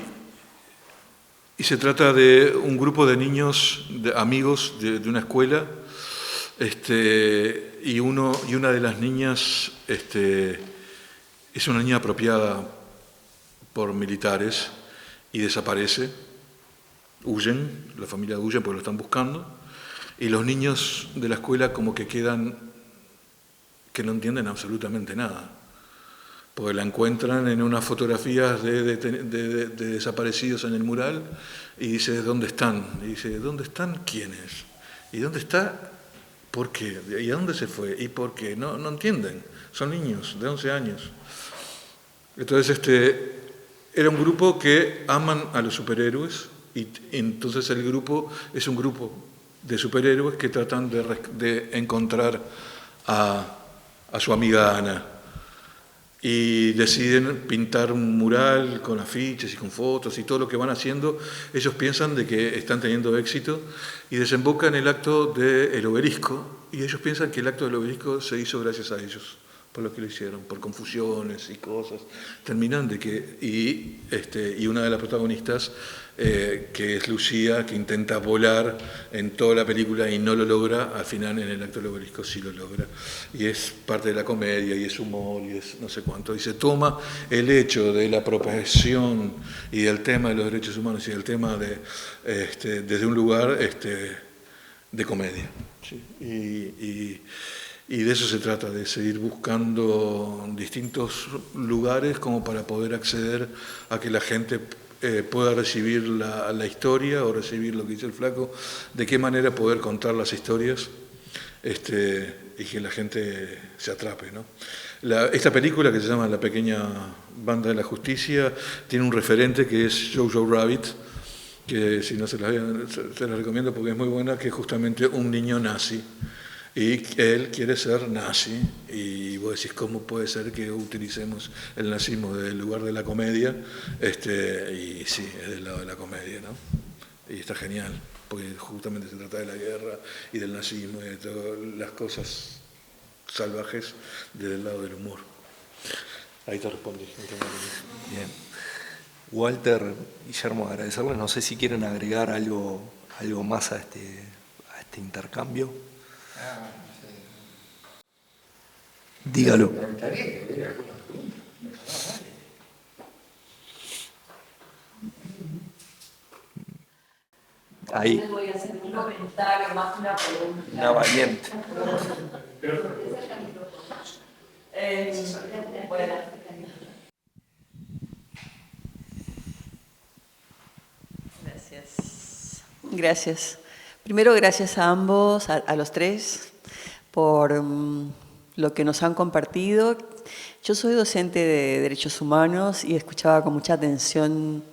Speaker 4: se trata de un grupo de niños, de amigos de una escuela, y una de las niñas es una niña apropiada por militares y desaparece, huyen, la familia huye porque lo están buscando, y los niños de la escuela como que quedan, que no entienden absolutamente nada, porque la encuentran en unas fotografías de desaparecidos en el mural y dice, ¿dónde están? Y dice, ¿dónde están? ¿Quiénes? ¿Y dónde está? ¿Por qué? ¿Y a dónde se fue? ¿Y por qué? No entienden, son niños de 11 años. Entonces era un grupo que aman a los superhéroes y entonces el grupo es un grupo de superhéroes que tratan de encontrar a su amiga Ana y deciden pintar un mural con afiches y con fotos y todo lo que van haciendo. Ellos piensan de que están teniendo éxito y desemboca en el acto del obelisco y ellos piensan que el acto del obelisco se hizo gracias a ellos, por lo que lo hicieron, por confusiones y cosas. Terminan de que, y una de las protagonistas, que es Lucía, que intenta volar en toda la película y no lo logra, al final en el acto del obelisco sí lo logra. Y es parte de la comedia, y es humor, y es no sé cuánto. Y se toma el hecho de la apropiación y del tema de los derechos humanos y del tema desde un lugar de comedia. ¿Sí? Y de eso se trata, de seguir buscando distintos lugares como para poder acceder a que la gente pueda recibir la historia o recibir lo que dice el flaco, de qué manera poder contar las historias y que la gente se atrape, ¿no? Esta película, que se llama La pequeña banda de la justicia, tiene un referente que es Jojo Rabbit, que si no se la recomiendo porque es muy buena, que es justamente un niño nazi. Y él quiere ser nazi, y vos decís, ¿cómo puede ser que utilicemos el nazismo del lugar de la comedia? Y sí, es del lado de la comedia, ¿no? Y está genial, porque justamente se trata de la guerra y del nazismo y de todas las cosas salvajes desde el lado del humor. Ahí te respondí.
Speaker 3: Bien. Walter, Guillermo, agradecerles. No sé si quieren agregar algo más a este intercambio. Dígalo. Ahí.
Speaker 1: Voy a hacer un comentario más que una pregunta.
Speaker 3: Una valiente.
Speaker 16: Gracias. Primero, gracias a ambos, a los tres, por lo que nos han compartido. Yo soy docente de Derechos Humanos y escuchaba con mucha atención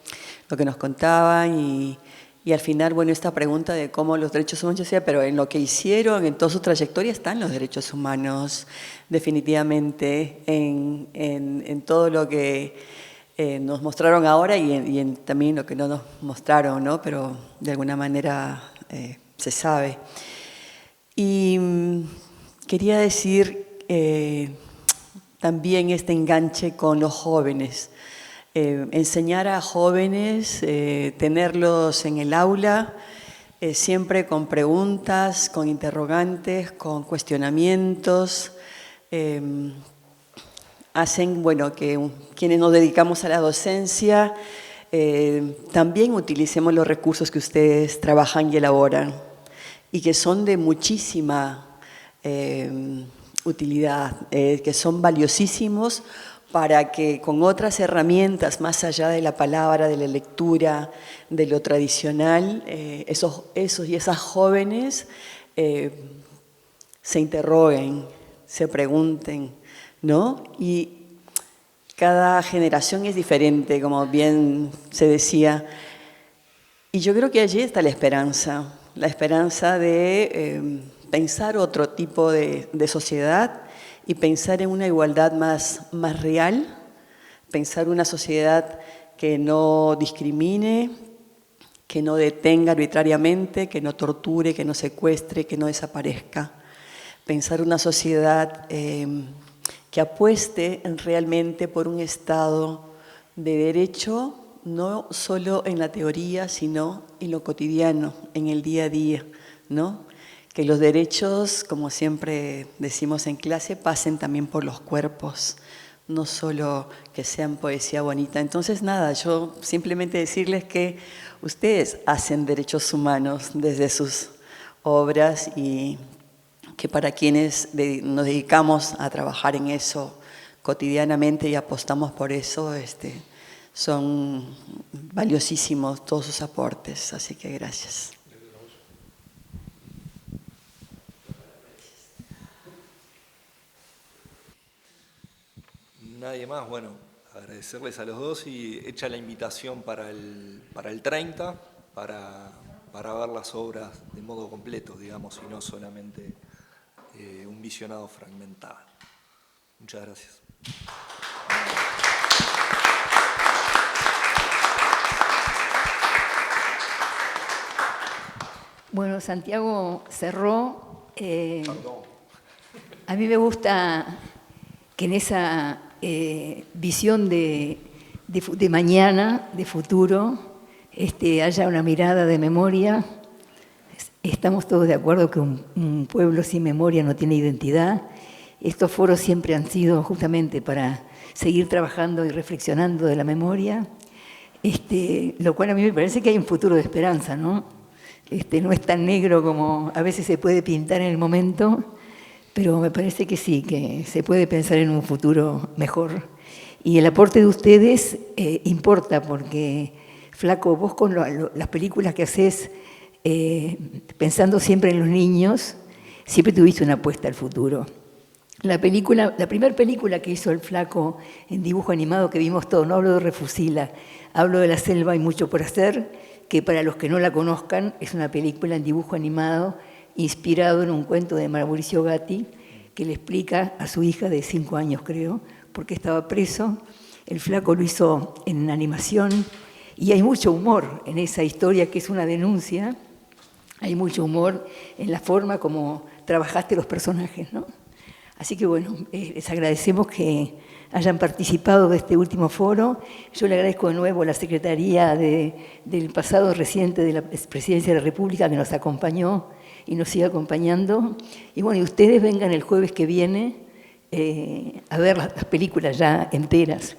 Speaker 16: lo que nos contaban y al final, bueno, esta pregunta de cómo los derechos humanos, yo decía, pero en lo que hicieron, en toda su trayectoria están los derechos humanos, definitivamente, en todo lo que nos mostraron ahora y en también lo que no nos mostraron, ¿no? Pero de alguna manera se sabe. Y quería decir también este enganche con los jóvenes. Enseñar a jóvenes, tenerlos en el aula, siempre con preguntas, con interrogantes, con cuestionamientos, hacen, bueno, que quienes nos dedicamos a la docencia también utilicemos los recursos que ustedes trabajan y elaboran y que son de muchísima utilidad, que son valiosísimos para que con otras herramientas, más allá de la palabra, de la lectura, de lo tradicional, esos y esas jóvenes se interroguen, se pregunten, ¿no? Y cada generación es diferente, como bien se decía. Y yo creo que allí está la esperanza de pensar otro tipo de sociedad y pensar en una igualdad más real, pensar una sociedad que no discrimine, que no detenga arbitrariamente, que no torture, que no secuestre, que no desaparezca. Pensar una sociedad que apueste realmente por un Estado de derecho, no solo en la teoría, sino en lo cotidiano, en el día a día, ¿no? Que los derechos, como siempre decimos en clase, pasen también por los cuerpos, no solo que sean poesía bonita. Entonces, nada, yo simplemente decirles que ustedes hacen derechos humanos desde sus obras y que para quienes nos dedicamos a trabajar en eso cotidianamente y apostamos por eso, son valiosísimos todos sus aportes. Así que gracias.
Speaker 3: Nadie más, bueno, agradecerles a los dos y hecha la invitación para el 30, para ver las obras de modo completo, digamos, y no solamente un visionado fragmentado. Muchas gracias.
Speaker 1: Bueno, Santiago cerró. A mí me gusta que en esa visión de mañana, de futuro, haya una mirada de memoria. Estamos todos de acuerdo que un pueblo sin memoria no tiene identidad. Estos foros siempre han sido justamente para seguir trabajando y reflexionando de la memoria, lo cual a mí me parece que hay un futuro de esperanza, ¿no? No es tan negro como a veces se puede pintar en el momento, pero me parece que sí, que se puede pensar en un futuro mejor. Y el aporte de ustedes importa, porque, Flaco, vos con las películas que haces, pensando siempre en los niños, siempre tuviste una apuesta al futuro. La primera película que hizo el flaco en dibujo animado que vimos todos, no hablo de Refusila, hablo de La selva hay mucho por hacer, que para los que no la conozcan es una película en dibujo animado inspirado en un cuento de Mauricio Gatti que le explica a su hija de 5 años, creo, por qué estaba preso. El flaco lo hizo en animación y hay mucho humor en esa historia que es una denuncia. Hay mucho humor en la forma como trabajaste los personajes, ¿no? Así que bueno, les agradecemos que hayan participado de este último foro. Yo le agradezco de nuevo a la Secretaría del pasado reciente de la Presidencia de la República que nos acompañó y nos sigue acompañando. Y bueno, y ustedes vengan el jueves que viene a ver las películas ya enteras.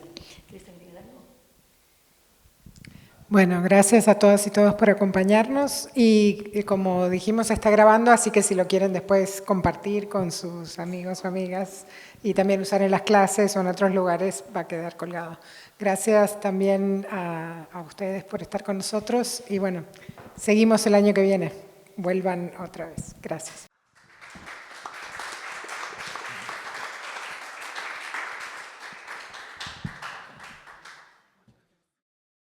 Speaker 2: Bueno, gracias a todas y todos por acompañarnos y como dijimos está grabando, así que si lo quieren después compartir con sus amigos o amigas y también usar en las clases o en otros lugares va a quedar colgado. Gracias también a ustedes por estar con nosotros y bueno, seguimos el año que viene. Vuelvan otra vez. Gracias.